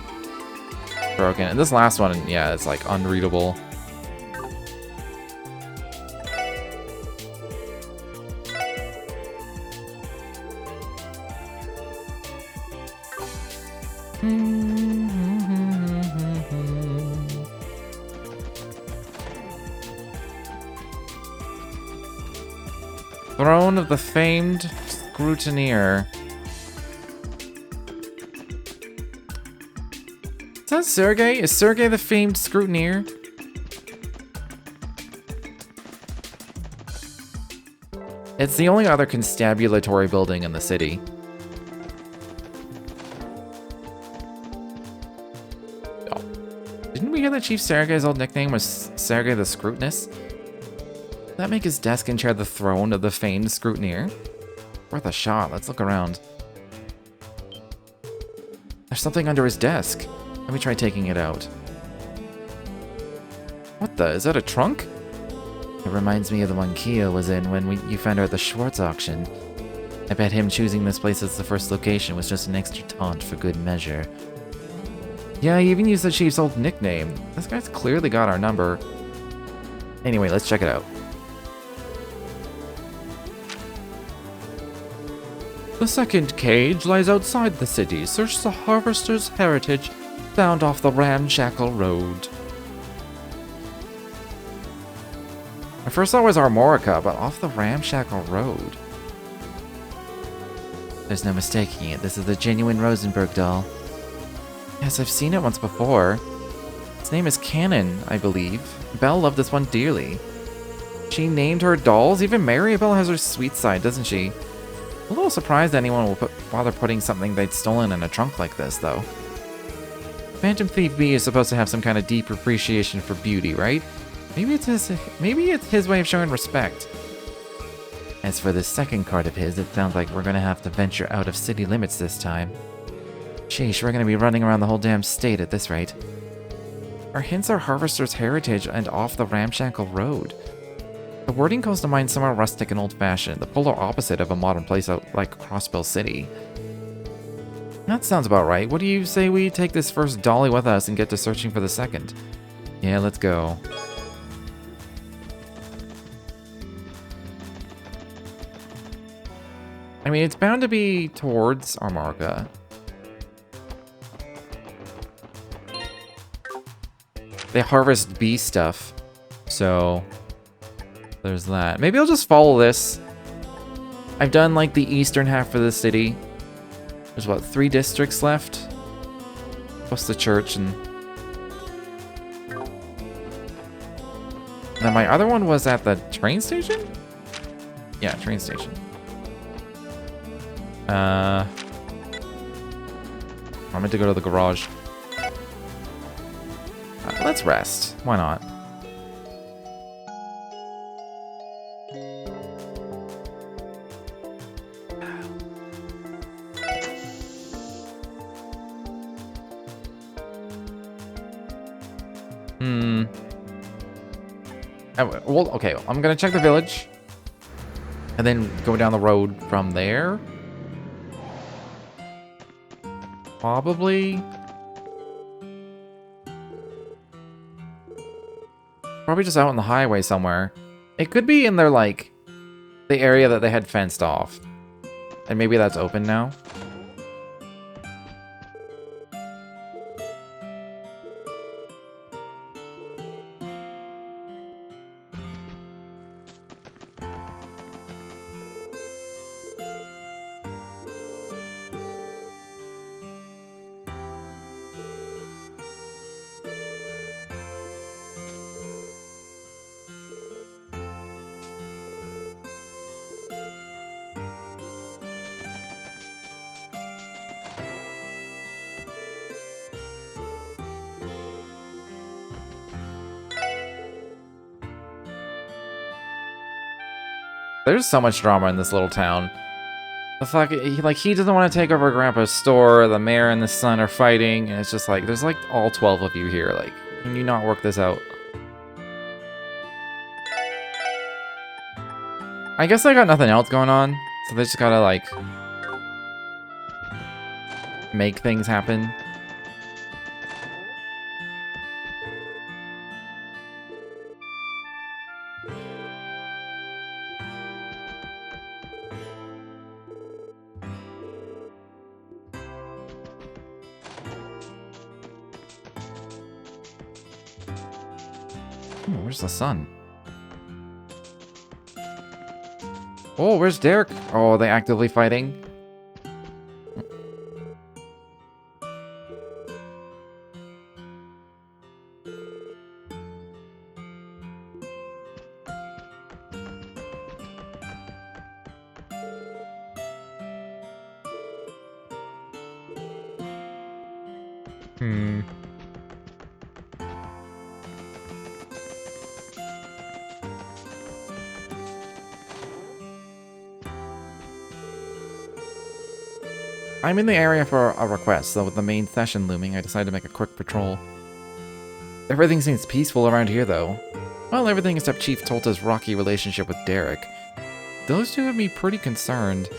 broken. And this last one, yeah, it's like unreadable. Throne of the famed scrutineer. Is that Sergei? Is Sergei the famed scrutineer? It's the only other constabulatory building in the city. Oh. Didn't we hear that Chief Sergei's old nickname was Sergei the Scrutinous? That make his desk and chair the throne of the famed scrutineer? Worth a shot. Let's look around. There's something under his desk. Let me try taking it out. What the? Is that a trunk? It reminds me of the one Keo was in when you found her at the Schwartz auction. I bet him choosing this place as the first location was just an extra taunt for good measure. Yeah, he even used the chief's old nickname. This guy's clearly got our number. Anyway, let's check it out. The second cage lies outside the city. Search the Harvester's Heritage found off the Ramshackle Road. I first thought it was Armorica, but off the Ramshackle Road. There's no mistaking it. This is the genuine Rosenberg doll. Yes, I've seen it once before. Its name is Cannon, I believe. Belle loved this one dearly. She named her dolls? Even Maribel has her sweet side, doesn't she? A little surprised anyone will bother putting something they'd stolen in a trunk like this, though. Phantom Thief B is supposed to have some kind of deep appreciation for beauty, right? Maybe it's his way of showing respect. As for this second card of his, it sounds like we're gonna have to venture out of city limits this time. Sheesh, we're gonna be running around the whole damn state at this rate. Our hints are Harvester's heritage and off the ramshackle road. The wording calls to mind somewhere rustic and old-fashioned, the polar opposite of a modern place out like Crossbell City. That sounds about right. What do you say we take this first dolly with us and get to searching for the second? Yeah, let's go. I mean, it's bound to be towards Armarga. They harvest bee stuff, so there's that. Maybe I'll just follow this. I've done like the eastern half of the city. There's what, 3 districts left? Plus the church and... Then my other one was at the train station? Yeah, train station. I meant to go to the garage. Let's rest. Why not? Well, okay, I'm gonna check the village. And then go down the road from there. Probably. Probably just out on the highway somewhere. It could be in their, like, the area that they had fenced off. And maybe that's open now. There's so much drama in this little town. The fuck, he doesn't want to take over Grandpa's store, the mayor and the son are fighting, and it's just like, there's like all 12 of you here, like, can you not work this out? I guess I got nothing else going on, so they just gotta, like, make things happen. Where's the sun? Oh, where's Derek? Oh, are they actively fighting? I'm in the area for a request, so with the main session looming, I decided to make a quick patrol. Everything seems peaceful around here, though. Well, everything except Chief Tolta's rocky relationship with Derek. Those two have me pretty concerned.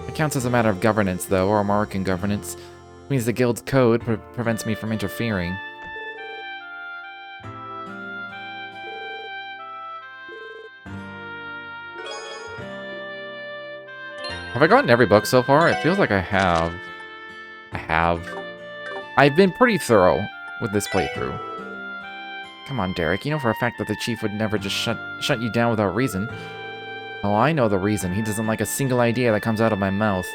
It counts as a matter of governance, though, or American governance. It means the guild's code prevents me from interfering. Have I gotten every book so far? It feels like I have. I've been pretty thorough with this playthrough. Come on, Derek. You know for a fact that the chief would never just shut you down without reason. Oh, I know the reason. He doesn't like a single idea that comes out of my mouth.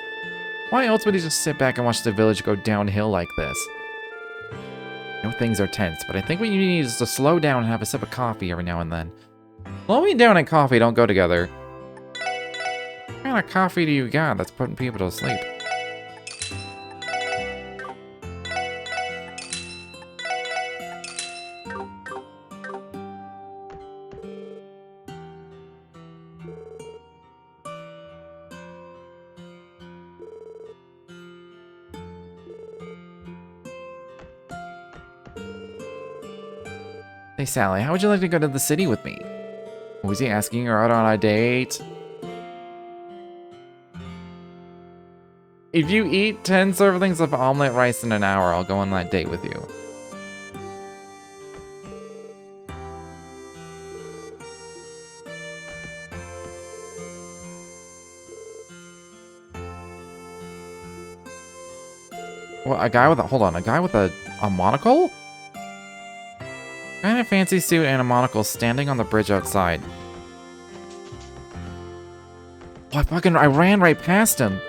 Why else would he just sit back and watch the village go downhill like this? I know things are tense, but I think what you need is to slow down and have a sip of coffee every now and then. Slowing down and coffee don't go together. What kind of coffee do you got that's putting people to sleep? Hey Sally, how would you like to go to the city with me? Was he asking her out on a date? If you eat 10 servings of omelet rice in an hour, I'll go on that date with you. What, a guy with a, hold on, a guy with a monocle? Guy in a fancy suit and a monocle standing on the bridge outside. Oh, I ran right past him.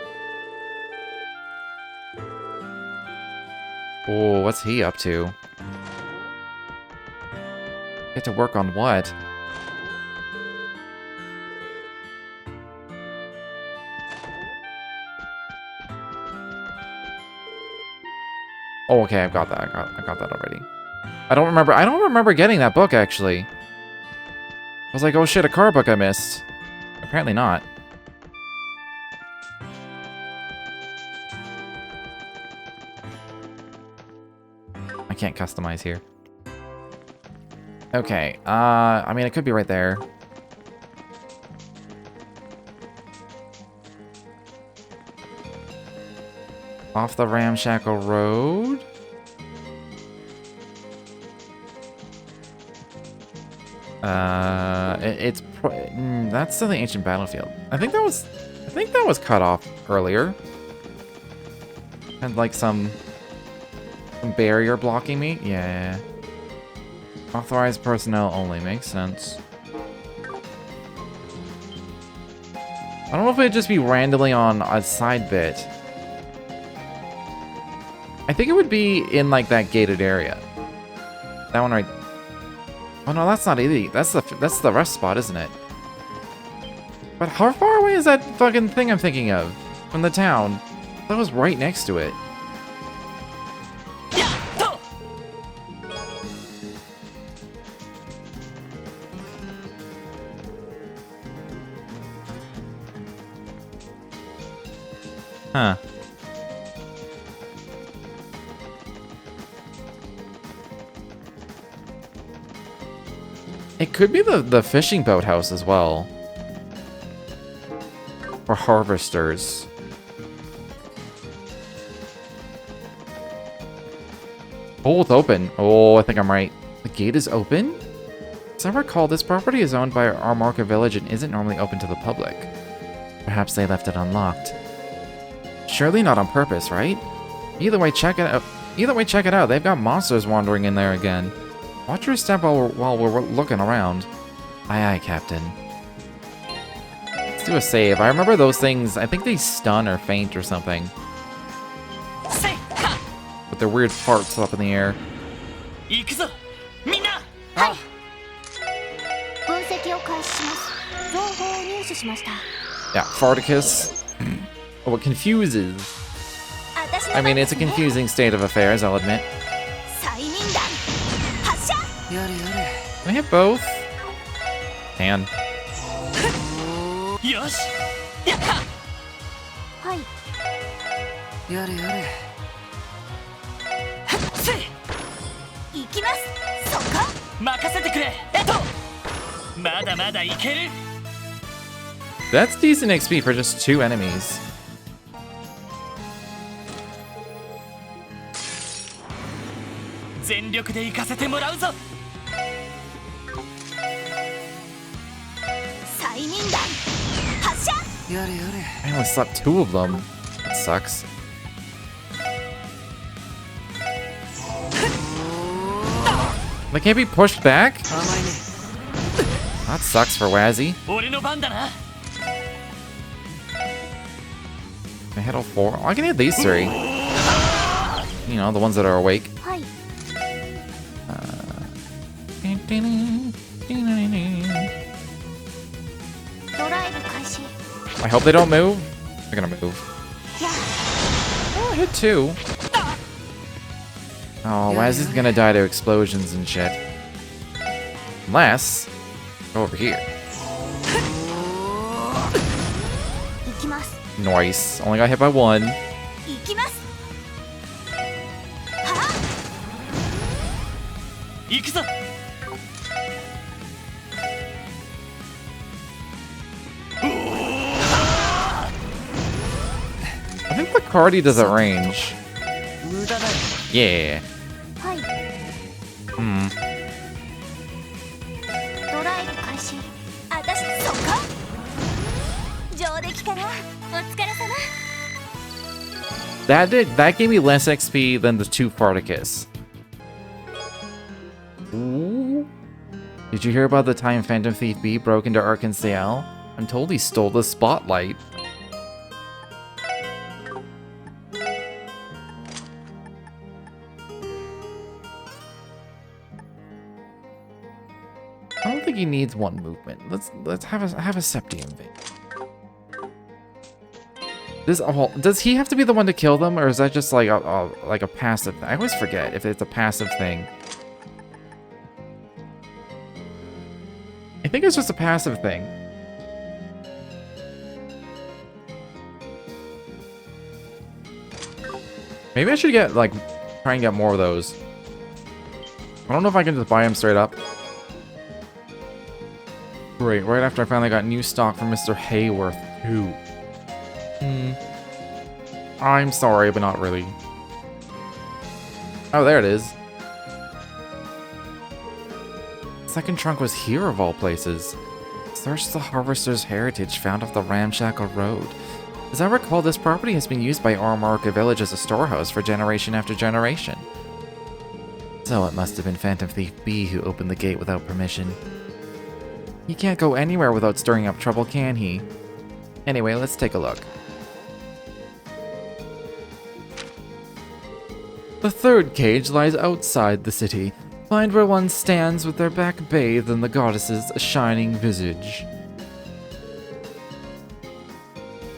Oh, what's he up to? Get to work on what? Oh, okay, I've got that. I got that already. I don't remember getting that book actually. I was like, oh shit, a car book I missed. Apparently not. I can't customize here. Okay, I mean, it could be right there. Off the ramshackle road? That's still the ancient battlefield. I think that was cut off earlier. Had like some barrier blocking me? Yeah. Authorized personnel only. Makes sense. I don't know if it'd just be randomly on a side bit. I think it would be in like that gated area. That one right. Oh no, that's not it. That's the rest spot, isn't it? But how far away is that fucking thing I'm thinking of from the town? That was right next to it. Huh. It could be the fishing boat house as well. Or harvesters. Oh, it's open. Oh, I think I'm right. The gate is open? As I recall, this property is owned by our market village and isn't normally open to the public. Perhaps they left it unlocked. Surely not on purpose, right? Either way, check it out. They've got monsters wandering in there again. Watch your step while we're looking around. Aye, aye, Captain. Let's do a save. I remember those things. I think they stun or faint or something. With their weird farts up in the air. Yeah, Farticus. Oh, what confuses. I mean, it's a confusing state of affairs, I'll admit. Can I hit both? Can. That's decent XP for just 2 enemies. I only slept 2 of them. That sucks. They can't be pushed back? That sucks for Wazzy. I hit all 4. Oh, I can hit these 3. You know, the ones that are awake. I hope they don't move. They're gonna move. Oh, I hit 2. Oh, Wazzy's gonna die to explosions and shit. Unless, go over here. Nice. Only got hit by 1. party does it range? Yeah. Hmm. That gave me less XP than the 2 Farticus. Ooh. Did you hear about the time Phantom Thief B broke into Arkansas? I'm told he stole the spotlight. I don't think he needs 1 movement. Let's have a Septium Vein. Does he have to be the one to kill them, or is that just like a passive thing? I always forget if it's a passive thing. I think it's just a passive thing. Maybe I should get, like, try and get more of those. I don't know if I can just buy them straight up. Great, right after I finally got new stock from Mr. Hayworth, too. I'm sorry, but not really. Oh, there it is. Second trunk was here of all places. Search the Harvester's heritage found off the Ramshackle Road. As I recall, this property has been used by Ormorka Village as a storehouse for generation after generation. So it must have been Phantom Thief B who opened the gate without permission. He can't go anywhere without stirring up trouble, can he? Anyway, let's take a look. The third cage lies outside the city. Find where one stands with their back bathed in the goddess's shining visage.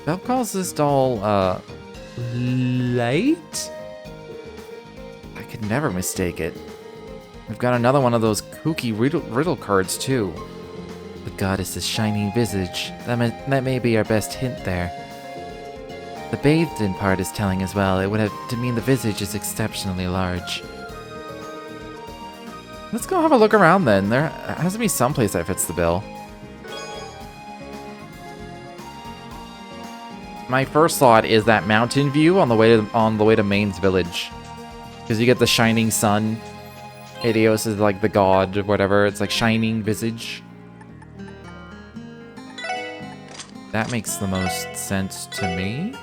Belle calls this doll, light? I could never mistake it. We've got another one of those kooky riddle cards, too. The goddess's shining visage. That may be our best hint there. The bathed in part is telling as well. It would have to mean the visage is exceptionally large. Let's go have a look around then. There has to be someplace that fits the bill. My first thought is that mountain view on the way to Maine's village, because you get the shining sun. Idios is like the god or whatever. It's like shining visage. That makes the most sense to me.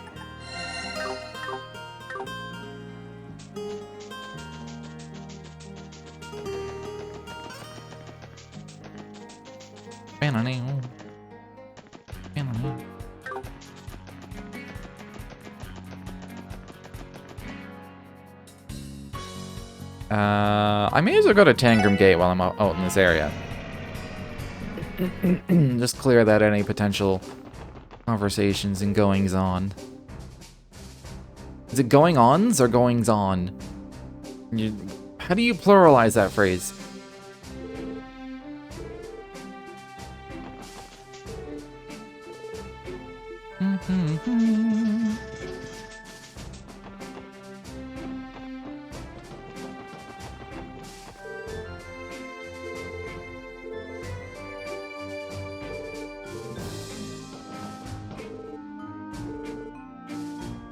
I may as well go to Tangram Gate while I'm out in this area. Just clear that any potential conversations and goings-on. Is it going-ons or goings-on? How do you pluralize that phrase?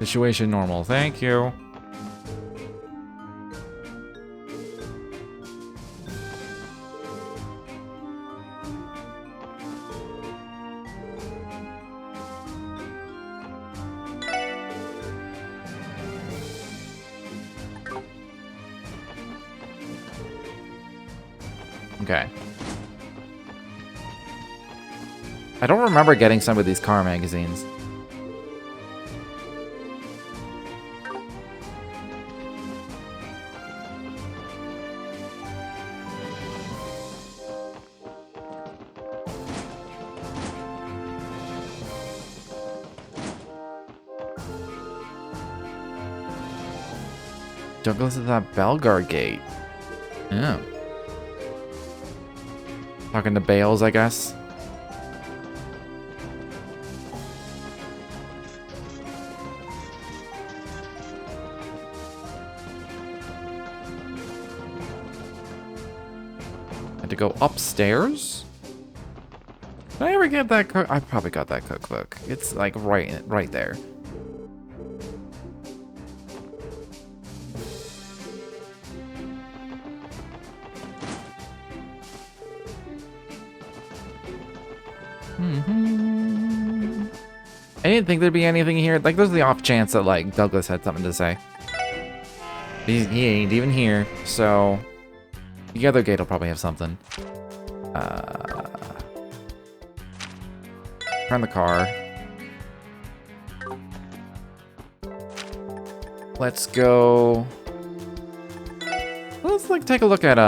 Situation normal, thank you. Okay. I don't remember getting some of these car magazines. Don't go to that Belgar gate. Yeah. Talking to Bales, I guess. Had to go upstairs? Did I ever get that cook? I probably got that cookbook. It's like right there. I didn't think there'd be anything here. Like, there's the off chance that, like, Douglas had something to say. He ain't even here, so... The other gate will probably have something. Turn the car. Let's go... Let's, like, take a look at,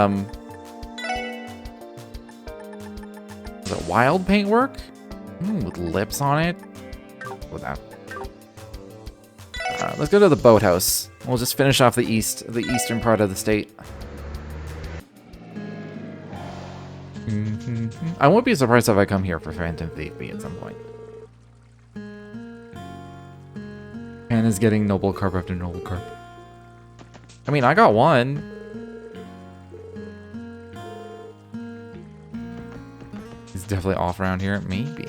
Is it wild paintwork? With lips on it? Without. Let's go to the boathouse. We'll just finish off the eastern part of the state. I won't be surprised if I come here for Phantom Thief at some point. Hannah's getting noble carp after noble carp. I mean, I got one. He's definitely off around here. Maybe.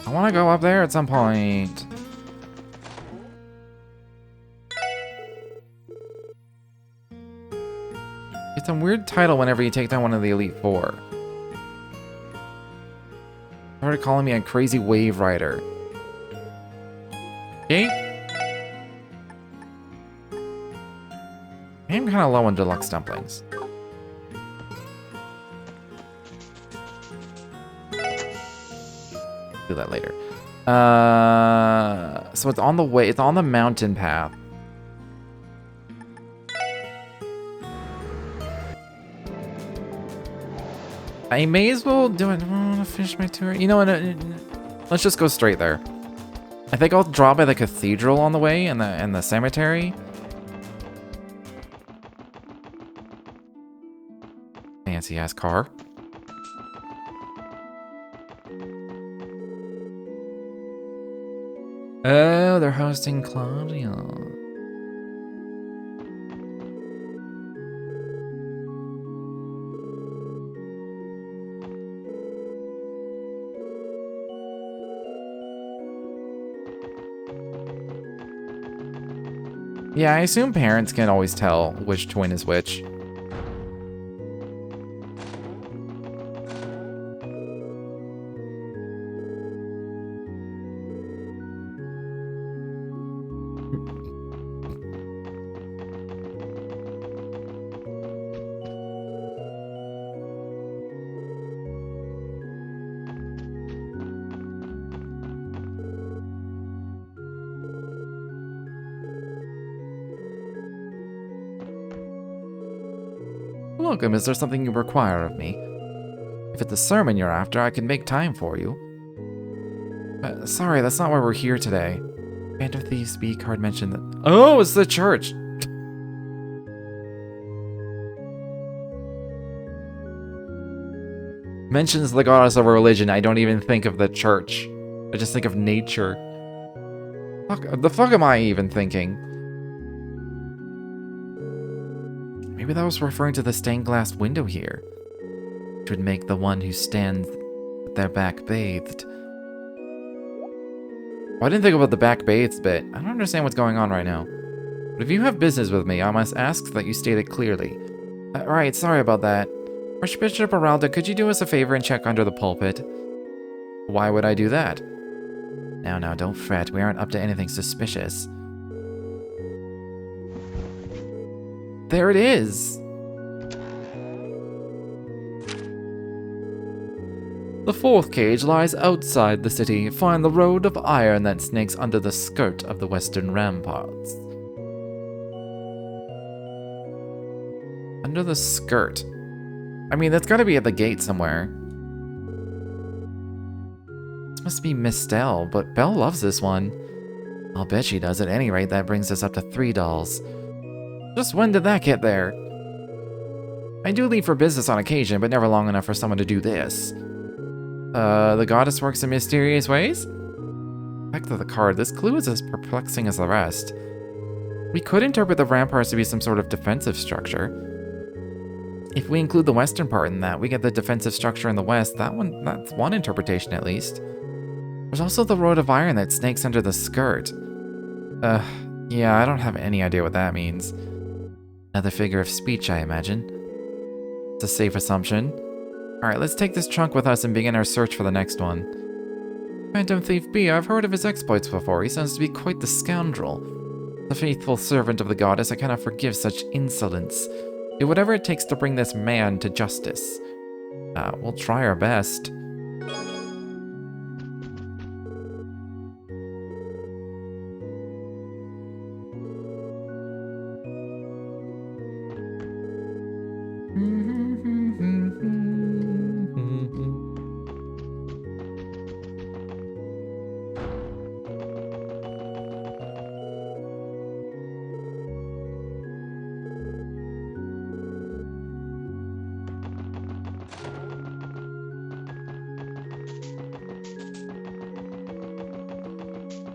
I want to go up there at some point. It's a weird title whenever you take down one of the Elite Four. Started calling me a crazy wave rider. Okay. I am kind of low on deluxe dumplings. Do that later. So it's on the way. It's on the mountain path. I may as well do it. I want to finish my tour. You know what? Let's just go straight there. I think I'll drop by the cathedral on the way and the cemetery. Fancy ass car. Oh, they're hosting Claudia. Yeah, I assume parents can always tell which twin is which. Welcome, is there something you require of me? If it's a sermon you're after, I can make time for you. Sorry, that's not why we're here today. Band of Thieves B card mentioned that— Oh, it's the church! Mentions the goddess of a religion, I don't even think of the church. I just think of nature. The fuck am I even thinking? Maybe that was referring to the stained glass window here, which would make the one who stands with their back bathed. Well, I didn't think about the back bathed bit. I don't understand what's going on right now. But if you have business with me, I must ask that you state it clearly. Right, sorry about that. Archbishop Aralda, could you do us a favor and check under the pulpit? Why would I do that? Now, don't fret. We aren't up to anything suspicious. There it is! The fourth cage lies outside the city. Find the road of iron that snakes under the skirt of the western ramparts. Under the skirt. I mean, that's gotta be at the gate somewhere. This must be Miss Stell, but Belle loves this one. I'll bet she does. At any rate, that brings us up to 3 dolls. Just when did that get there? I do leave for business on occasion, but never long enough for someone to do this. The goddess works in mysterious ways? Back to the card, this clue is as perplexing as the rest. We could interpret the ramparts to be some sort of defensive structure. If we include the western part in that, we get the defensive structure in the west. That's one interpretation at least. There's also the road of iron that snakes under the skirt. Yeah, I don't have any idea what that means. Another figure of speech, I imagine. It's a safe assumption. Alright, let's take this trunk with us and begin our search for the next one. Phantom Thief B, I've heard of his exploits before. He sounds to be quite the scoundrel. The faithful servant of the goddess, I cannot forgive such insolence. Do whatever it takes to bring this man to justice. We'll try our best.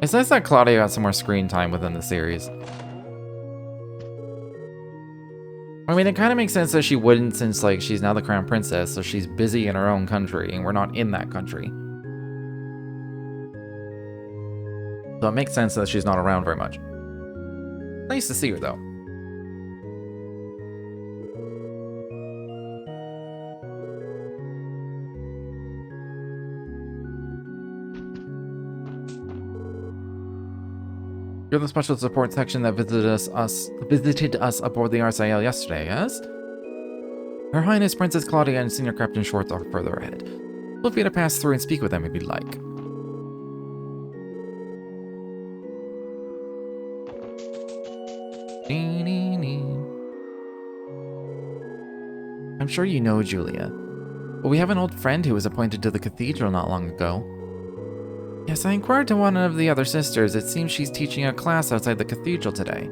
It's nice that Claudia got some more screen time within the series. I mean, it kind of makes sense that she wouldn't, since, like, she's now the crown princess, so she's busy in her own country, and we're not in that country. So it makes sense that she's not around very much. Nice to see her, though. You're the special support section that visited us aboard the RSIL yesterday, yes? Her Highness Princess Claudia and Senior Captain Schwartz are further ahead. Feel free to pass through and speak with them if you'd like. I'm sure you know Julia, but we have an old friend who was appointed to the cathedral not long ago. Yes, I inquired to one of the other sisters. It seems she's teaching a class outside the cathedral today.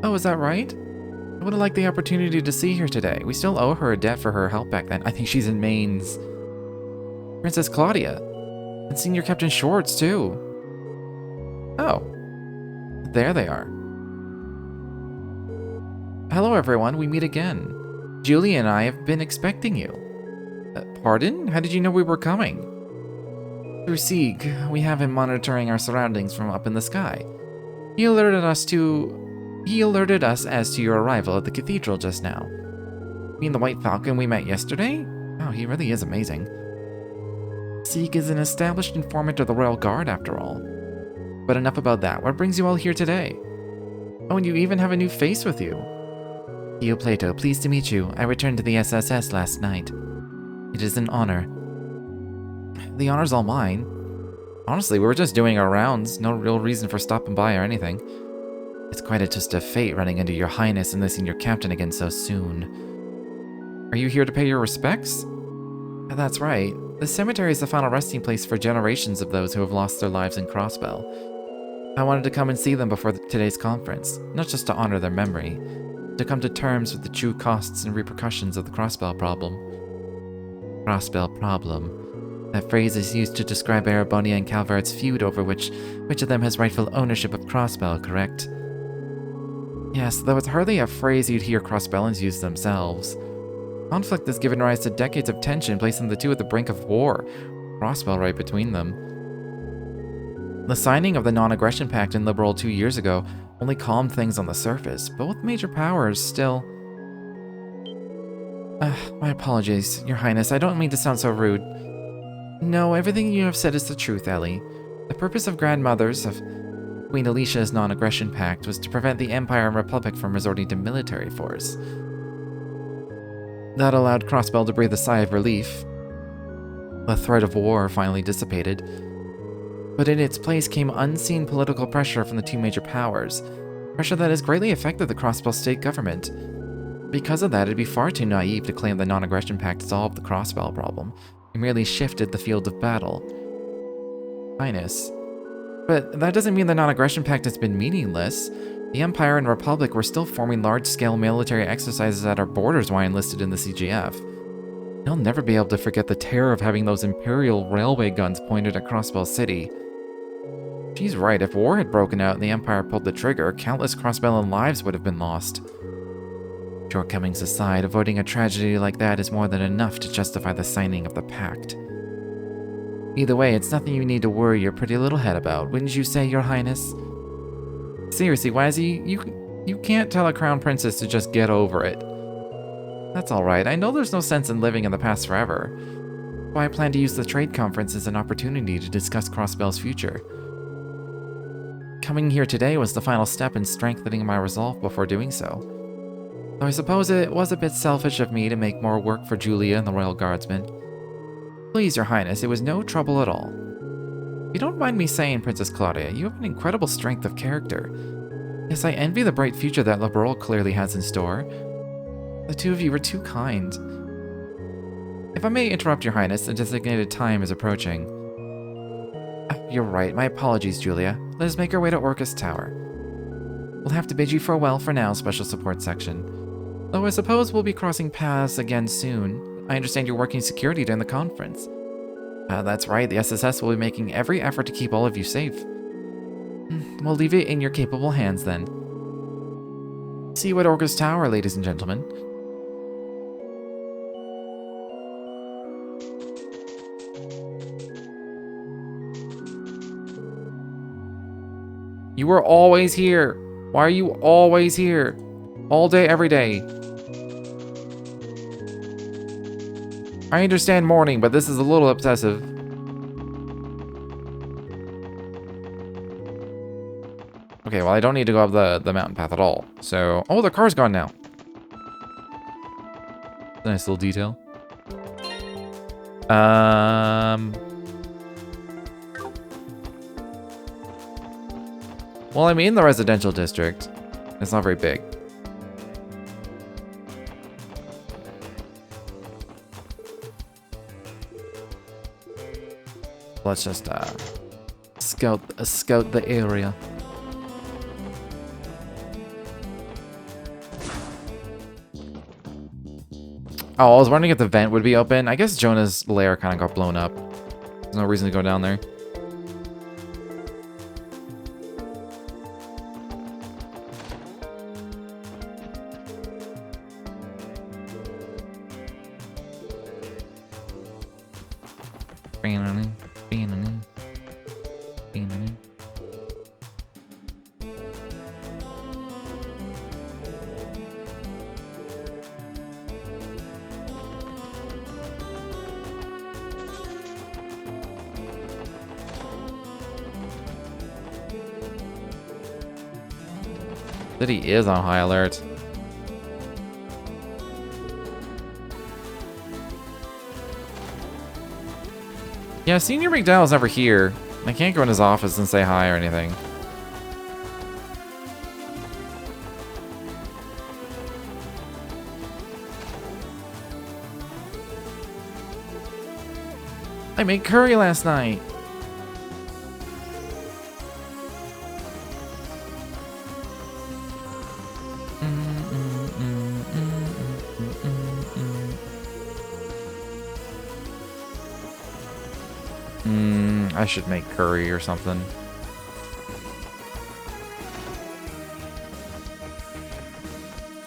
Oh, is that right? I would have liked the opportunity to see her today. We still owe her a debt for her help back then. I think she's in Maine's. Princess Claudia. And Senior Captain Schwartz, too. Oh. There they are. Hello, everyone. We meet again. Julia and I have been expecting you. Pardon? How did you know we were coming? Through Sieg, we have him monitoring our surroundings from up in the sky. He alerted us as to your arrival at the cathedral just now. You mean the White Falcon we met yesterday? Oh, he really is amazing. Sieg is an established informant of the Royal Guard, after all. But enough about that. What brings you all here today? Oh, and you even have a new face with you. Theo Plato, pleased to meet you. I returned to the SSS last night. It is an honor. The honor's all mine. Honestly, we were just doing our rounds. No real reason for stopping by or anything. It's quite a twist of fate running into your highness and the senior captain again so soon. Are you here to pay your respects? That's right. The cemetery is the final resting place for generations of those who have lost their lives in Crossbell. I wanted to come and see them before today's conference, not just to honor their memory, to come to terms with the true costs and repercussions of the Crossbell problem. Crossbell problem. That phrase is used to describe Arabonia and Calvart's feud over which of them has rightful ownership of Crossbell, correct? Yes, though it's hardly a phrase you'd hear Crossbellans use themselves. Conflict has given rise to decades of tension, placing the two at the brink of war, Crossbell right between them. The signing of the Non-Aggression Pact in Liberal 2 years ago only calmed things on the surface. Both major powers still... my apologies, Your Highness, I don't mean to sound so rude. No, everything you have said is the truth, Ellie. The purpose of Grandmothers of Queen Alicia's Non-Aggression Pact was to prevent the Empire and Republic from resorting to military force. That allowed Crossbell to breathe a sigh of relief. The threat of war finally dissipated. But in its place came unseen political pressure from the two major powers, pressure that has greatly affected the Crossbell state government. Because of that, it'd be far too naive to claim the Non-Aggression Pact solved the Crossbell problem. It merely shifted the field of battle. Highness. But that doesn't mean the Non-Aggression Pact has been meaningless. The Empire and Republic were still forming large-scale military exercises at our borders while enlisted in the CGF. You'll never be able to forget the terror of having those Imperial railway guns pointed at Crossbell City. She's right, if war had broken out and the Empire pulled the trigger, countless Crossbellan lives would have been lost. Shortcomings aside, avoiding a tragedy like that is more than enough to justify the signing of the pact. Either way, it's nothing you need to worry your pretty little head about, wouldn't you say, Your Highness? Seriously, Wazzy, you can't tell a crown princess to just get over it. That's alright. I know there's no sense in living in the past forever. So I plan to use the trade conference as an opportunity to discuss Crossbell's future. Coming here today was the final step in strengthening my resolve before doing so. Though I suppose it was a bit selfish of me to make more work for Julia and the Royal Guardsmen. Please, Your Highness, it was no trouble at all. If you don't mind me saying, Princess Claudia, you have an incredible strength of character. Yes, I envy the bright future that Liberal clearly has in store. The two of you were too kind. If I may interrupt, Your Highness, the designated time is approaching. You're right, my apologies, Julia. Let us make our way to Orcus Tower. We'll have to bid you farewell for now, Special Support Section. Though I suppose we'll be crossing paths again soon. I understand you're working security during the conference. That's right, the SSS will be making every effort to keep all of you safe. We'll leave it in your capable hands then. See you at Orcus Tower, ladies and gentlemen. You were always here. Why are you always here? All day, every day. I understand mourning, but this is a little obsessive. Okay, well, I don't need to go up the mountain path at all. So, oh, the car's gone now. Nice little detail. Well, I'm in the residential district. It's not very big. Let's just scout the area. Oh, I was wondering if the vent would be open. I guess Jonah's lair kind of got blown up. There's no reason to go down there. City is on high alert. Yeah, Senior McDowell's never here. I can't go in his office and say hi or anything. I made curry last night. I should make curry or something.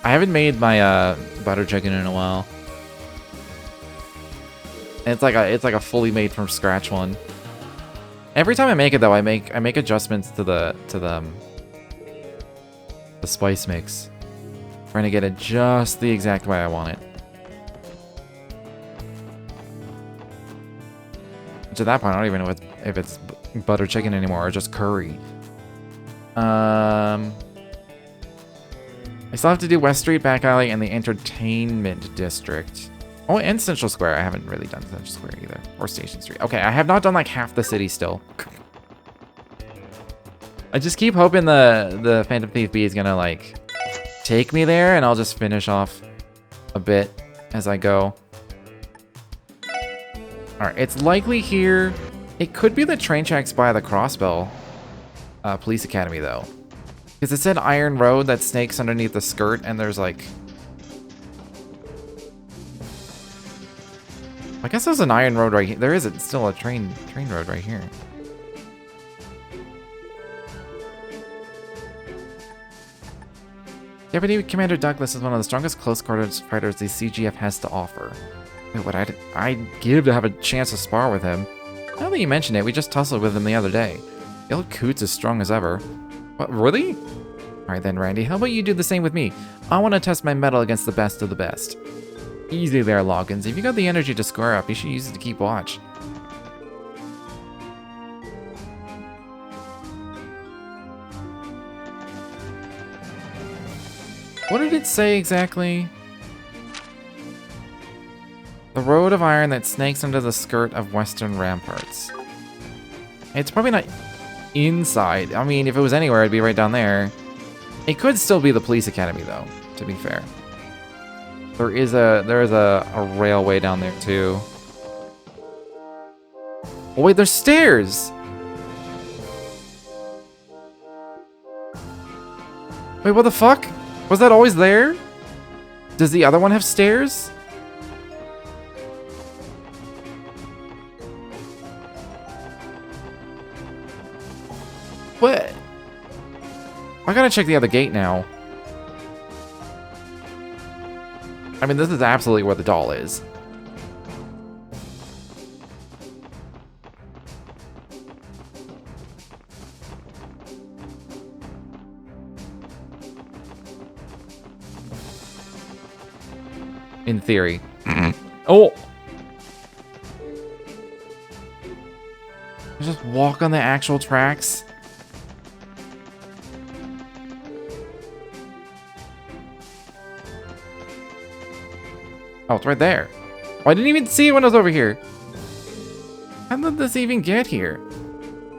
I haven't made my butter chicken in a while. And it's like a fully made from scratch one. Every time I make it though, I make adjustments to the spice mix, trying to get it just the exact way I want it. To that point, I don't even know if it's butter chicken anymore or just curry. I still have to do West Street, Back Alley, and the Entertainment District. Oh, and Central Square. I haven't really done Central Square either. Or Station Street. Okay, I have not done like half the city still. I just keep hoping the Phantom Thief Bee is gonna like take me there, and I'll just finish off a bit as I go. Alright, it's likely here. It could be the train tracks by the Crossbell Police Academy, though. Because it said Iron Road that snakes underneath the skirt, and there's like... I guess there's an Iron Road right here. There is still a train road right here. Deputy Commander Douglas is one of the strongest close quarters fighters the CGF has to offer. What I'd give to have a chance to spar with him. Now that you mention it, we just tussled with him the other day. The old coot's as strong as ever. What, really? Alright then, Randy, how about you do the same with me? I want to test my mettle against the best of the best. Easy there, Loggins. If you got the energy to square up, you should use it to keep watch. What did it say exactly? The road of iron that snakes under the skirt of western ramparts. It's probably not inside. I mean, if it was anywhere, it'd be right down there. It could still be the police academy, though, to be fair. There is a railway down there, too. Oh, wait, there's stairs! Wait, what the fuck? Was that always there? Does the other one have stairs? What? I gotta check the other gate now. I mean, this is absolutely where the doll is. In theory. Oh! Just walk on the actual tracks? Oh, it's right there. Oh, I didn't even see it when I was over here. How did this even get here?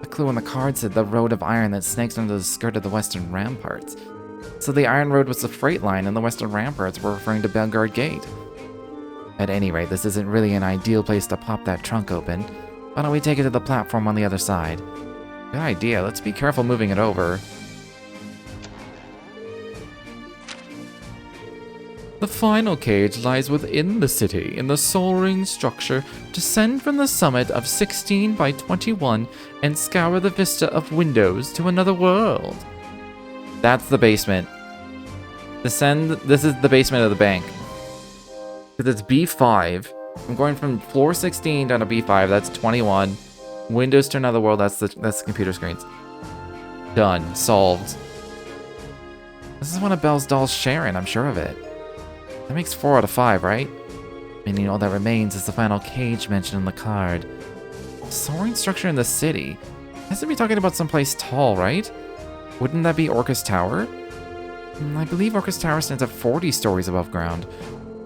The clue on the card said the road of iron that snakes under the skirt of the western ramparts. So the iron road was the freight line and the western ramparts were referring to Belgard Gate. At any rate, this isn't really an ideal place to pop that trunk open. Why don't we take it to the platform on the other side? Good idea. Let's be careful moving it over. The final cage lies within the city, in the soaring structure. Descend from the summit of 16 by 21 and scour the vista of windows to another world. That's the basement. Descend. This is the basement of the bank. Because it's B5. I'm going from floor 16 down to B5. That's 21. Windows to another world. That's the computer screens. Done. Solved. This is one of Belle's dolls sharing. I'm sure of it. That makes 4 out of 5, right? Meaning all that remains is the final cage mentioned in the card. Soaring structure in the city. Has to be talking about someplace tall, right? Wouldn't that be Orcus Tower? I believe Orcus Tower stands at 40 stories above ground.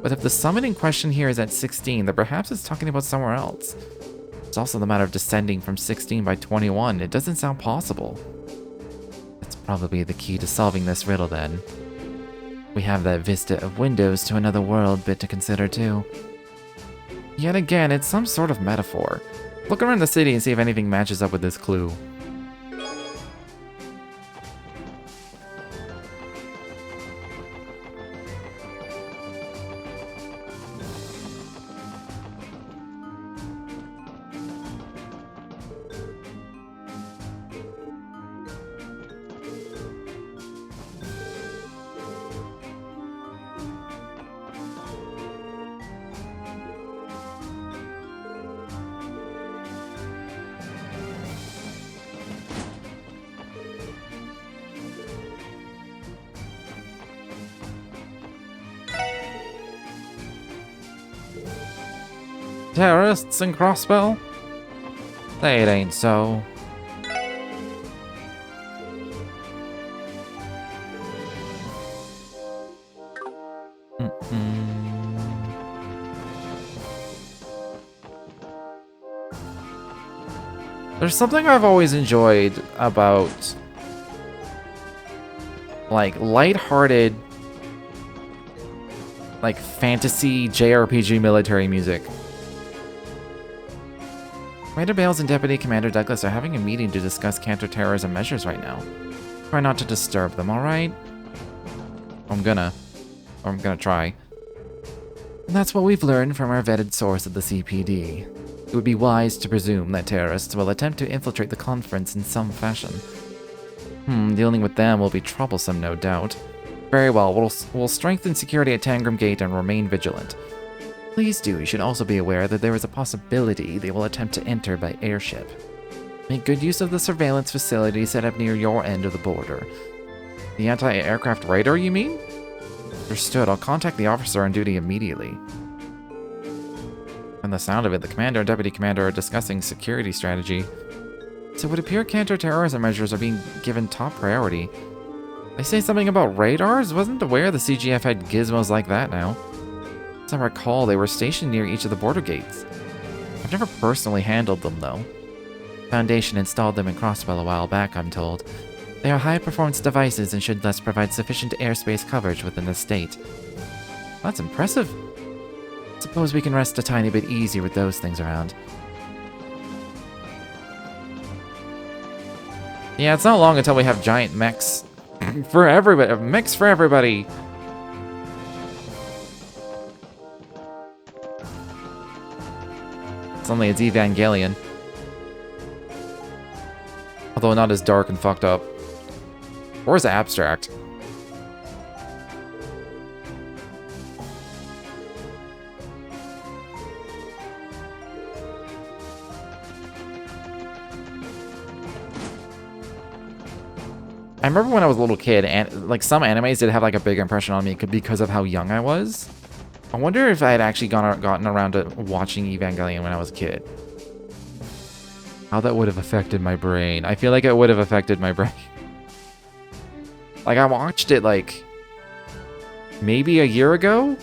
But if the summit in question here is at 16, then perhaps it's talking about somewhere else. It's also the matter of descending from 16 by 21. It doesn't sound possible. That's probably the key to solving this riddle then. We have that vista of windows to another world bit to consider too. Yet again, it's some sort of metaphor. Look around the city and see if anything matches up with this clue. Terrorists in Crossbell? Say it ain't so. There's something I've always enjoyed about, like, lighthearted, like, fantasy JRPG military music. Commander Bales and Deputy Commander Douglas are having a meeting to discuss counterterrorism measures right now. Try not to disturb them, alright? I'm gonna try. And that's what we've learned from our vetted source at the CPD. It would be wise to presume that terrorists will attempt to infiltrate the conference in some fashion. Dealing with them will be troublesome, no doubt. Very well, we'll strengthen security at Tangram Gate and remain vigilant. Please do, you should also be aware that there is a possibility they will attempt to enter by airship. Make good use of the surveillance facility set up near your end of the border. The anti-aircraft radar, you mean? Understood, I'll contact the officer on duty immediately. From the sound of it, the commander and deputy commander are discussing security strategy. So it would appear counter-terrorism measures are being given top priority. They say something about radars? Wasn't aware the CGF had gizmos like that now. As I recall, they were stationed near each of the border gates. I've never personally handled them, though. Foundation installed them in Crossbell a while back, I'm told. They are high-performance devices and should thus provide sufficient airspace coverage within the state. That's impressive. Suppose we can rest a tiny bit easier with those things around. Yeah, it's not long until we have giant mechs for everybody. Mechs for everybody. Suddenly it's Evangelion. Although not as dark and fucked up. Or as abstract. I remember when I was a little kid, and like some animes did have like a big impression on me because of how young I was. I wonder if I had actually gotten around to watching Evangelion when I was a kid. How that would have affected my brain. I feel like it would have affected my brain. Like I watched it like maybe a year ago.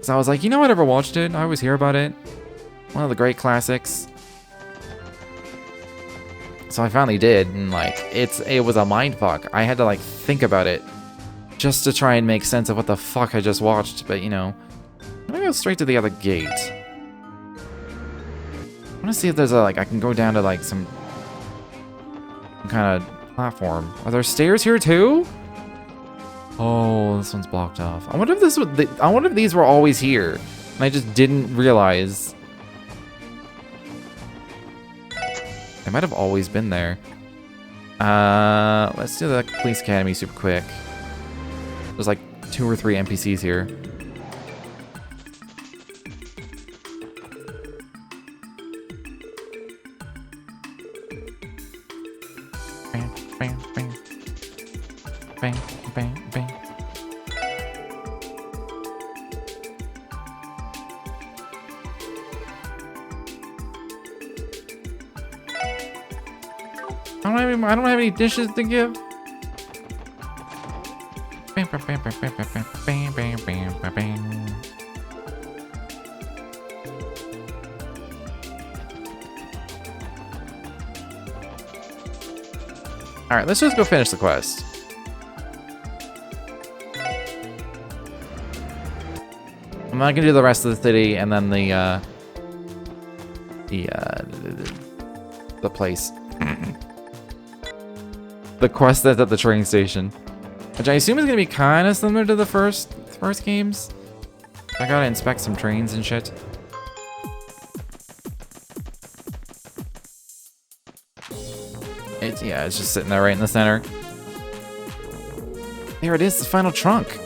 So I was like, you know, I never watched it. I always hear about it. One of the great classics. So I finally did, and like it was a mindfuck. I had to like think about it just to try and make sense of what the fuck I just watched. But you know, I'm gonna go straight to the other gate. I want to see if there's a I can go down to like some kind of platform. Are there stairs here too? Oh, this one's blocked off. I wonder if I wonder if these were always here, and I just didn't realize. They might have always been there. Let's do the police academy super quick. There's like 2 or 3 NPCs here. Bang, bang, bang. Bang, bang, bang. I don't have any dishes to give. Bam, bam, bam, bam, bam, bam, bam, bam, bam, bam, bam. All right, let's just go finish the quest. I'm not gonna do the rest of the city and then the place. The quest that's at the train station, which I assume is gonna be kind of similar to the first games. I gotta inspect some trains and shit. It's just sitting there right in the center. There it is, the final trunk.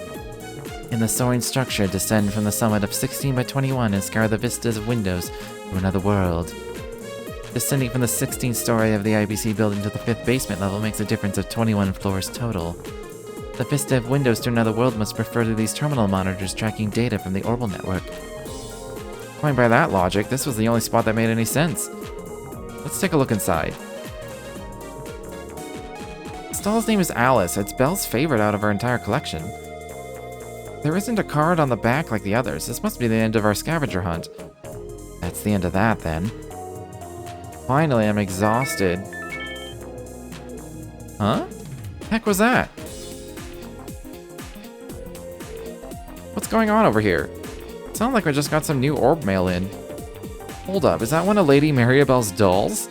In the soaring structure, descend from the summit of 16 by 21 and scour the vistas of windows to another world. Descending from the 16th story of the IBC building to the 5th basement level makes a difference of 21 floors total. The vista of windows to another world must refer to these terminal monitors tracking data from the orbital network. Going by that logic, this was the only spot that made any sense. Let's take a look inside. This doll's name is Alice. It's Belle's favorite out of her entire collection. There isn't a card on the back like the others. This must be the end of our scavenger hunt. That's the end of that, then. Finally, I'm exhausted. Huh? Heck was that? What's going on over here? It sounds like we just got some new orb mail in. Hold up, is that one of Lady Maribel's dolls?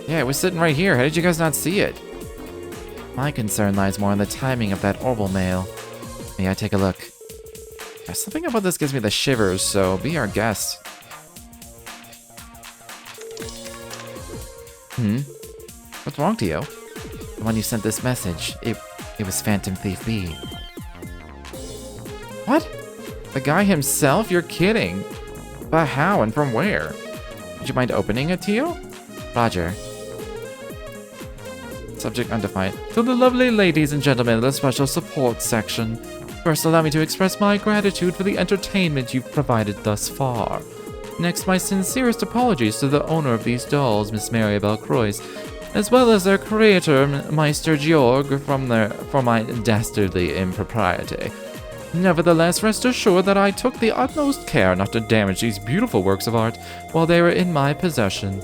Yeah, it was sitting right here. How did you guys not see it? My concern lies more in the timing of that orbital mail. May I take a look? Something about this gives me the shivers, so be our guest. What's wrong, Tio? When you sent this message, it was Phantom Thief B. What? The guy himself? You're kidding. But how and from where? Would you mind opening it, Tio? Roger. Subject undefined. To the lovely ladies and gentlemen of the special support section. First, allow me to express my gratitude for the entertainment you've provided thus far. Next, my sincerest apologies to the owner of these dolls, Miss Maribel Croix, as well as their creator, Meister Georg, for my dastardly impropriety. Nevertheless, rest assured that I took the utmost care not to damage these beautiful works of art while they were in my possession.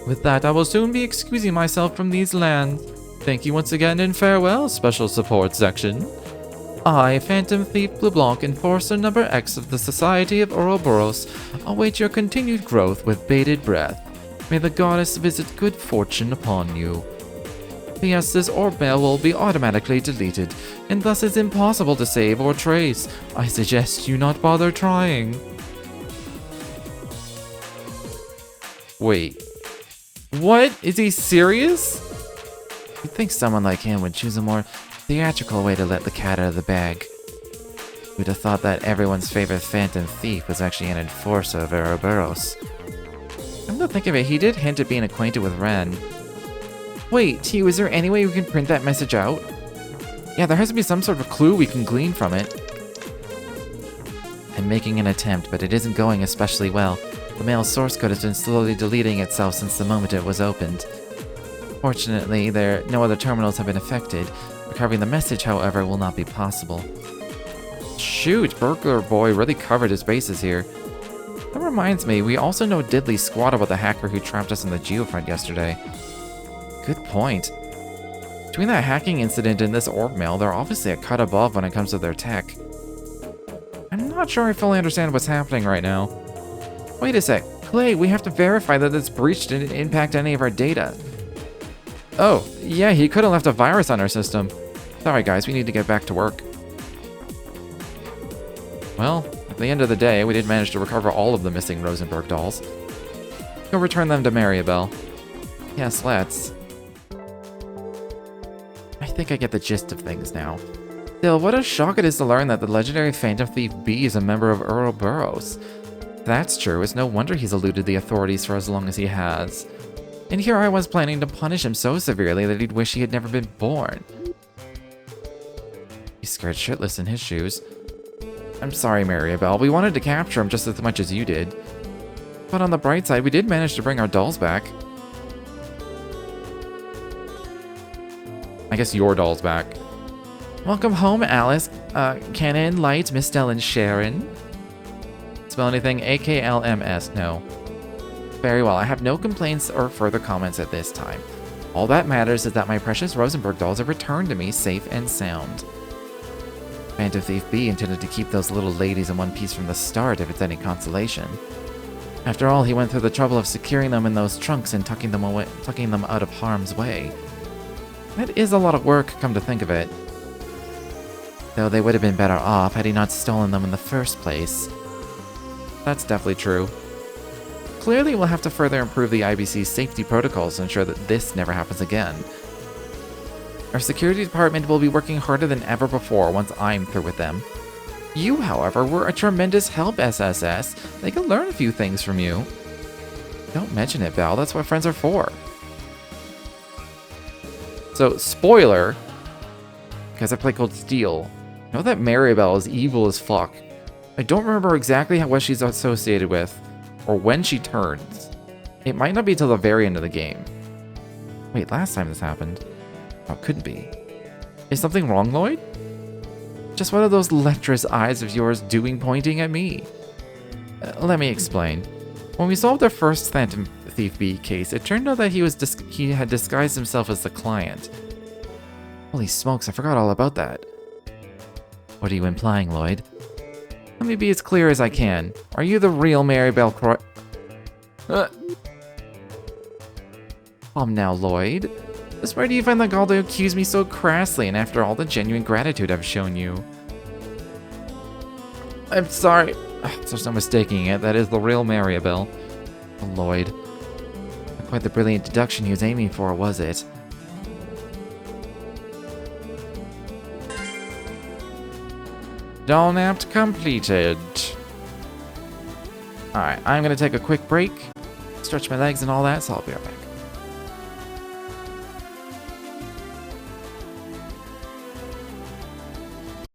With that, I will soon be excusing myself from these lands. Thank you once again and farewell, Special Support Section. I, Phantom Thief LeBlanc, Enforcer Number X of the Society of Ouroboros, await your continued growth with bated breath. May the goddess visit good fortune upon you. P.S. This orb mail will be automatically deleted, and thus is impossible to save or trace. I suggest you not bother trying. Wait. What? Is he serious? You'd think someone like him would choose a more theatrical way to let the cat out of the bag. Who'd have thought that everyone's favorite Phantom Thief was actually an enforcer of Ouroboros? Come to think of it, he did hint at being acquainted with Ren. Wait, T, is there any way we can print that message out? Yeah, there has to be some sort of clue we can glean from it. I'm making an attempt, but it isn't going especially well. The mail's source code has been slowly deleting itself since the moment it was opened. Fortunately, no other terminals have been affected. Recovering the message, however, will not be possible. Shoot, Burglar Boy really covered his bases here. That reminds me, we also know diddly squat about the hacker who trapped us in the Geofront yesterday. Good point. Between that hacking incident and this orb mail, they're obviously a cut above when it comes to their tech. I'm not sure I fully understand what's happening right now. Wait a sec. Clay, we have to verify that this breach didn't impact any of our data. Oh, yeah, he could have left a virus on our system. Sorry guys, we need to get back to work. Well, at the end of the day, we did manage to recover all of the missing Rosenberg dolls. Go return them to Maribel. Yes, let's. I think I get the gist of things now. Still, what a shock it is to learn that the legendary Phantom Thief B is a member of Ouroboros. If that's true, it's no wonder he's eluded the authorities for as long as he has. And here I was planning to punish him so severely that he'd wish he had never been born. He's scared shitless in his shoes. I'm sorry, Maribel. We wanted to capture him just as much as you did. But on the bright side, we did manage to bring our dolls back. I guess your doll's back. Welcome home, Alice. Canon, Light, Mistel, and Sharon. Spell anything? AKLMS, no. Very well, I have no complaints or further comments at this time. All that matters is that my precious Rosenberg dolls have returned to me safe and sound. Phantom Thief B intended to keep those little ladies in one piece from the start if it's any consolation. After all, he went through the trouble of securing them in those trunks and tucking them out of harm's way. That is a lot of work, come to think of it. Though they would have been better off had he not stolen them in the first place. That's definitely true. Clearly, we'll have to further improve the IBC's safety protocols to ensure that this never happens again. Our security department will be working harder than ever before once I'm through with them. You, however, were a tremendous help, SSS. They can learn a few things from you. Don't mention it, Belle. That's what friends are for. So, spoiler, because I play Cold Steel, I know that Maribel is evil as fuck. I don't remember exactly what she's associated with, or when she turns. It might not be till the very end of the game. Wait, last time this happened. Oh, it couldn't be. Is something wrong, Lloyd? Just what are those lecherous eyes of yours doing pointing at me? Let me explain. When we solved our first Phantom Thief B case, it turned out that he had disguised himself as the client. Holy smokes, I forgot all about that. What are you implying, Lloyd? Let me be as clear as I can. Are you the real Maribel Croy? Calm now, Lloyd. Just where do you find the gall to accuse me so crassly, and after all the genuine gratitude I've shown you? I'm sorry. There's no mistaking it. That is the real Maribel. Oh, Lloyd. Not quite the brilliant deduction he was aiming for, was it? Doll nap completed. Alright, I'm gonna take a quick break, stretch my legs and all that, so I'll be right back.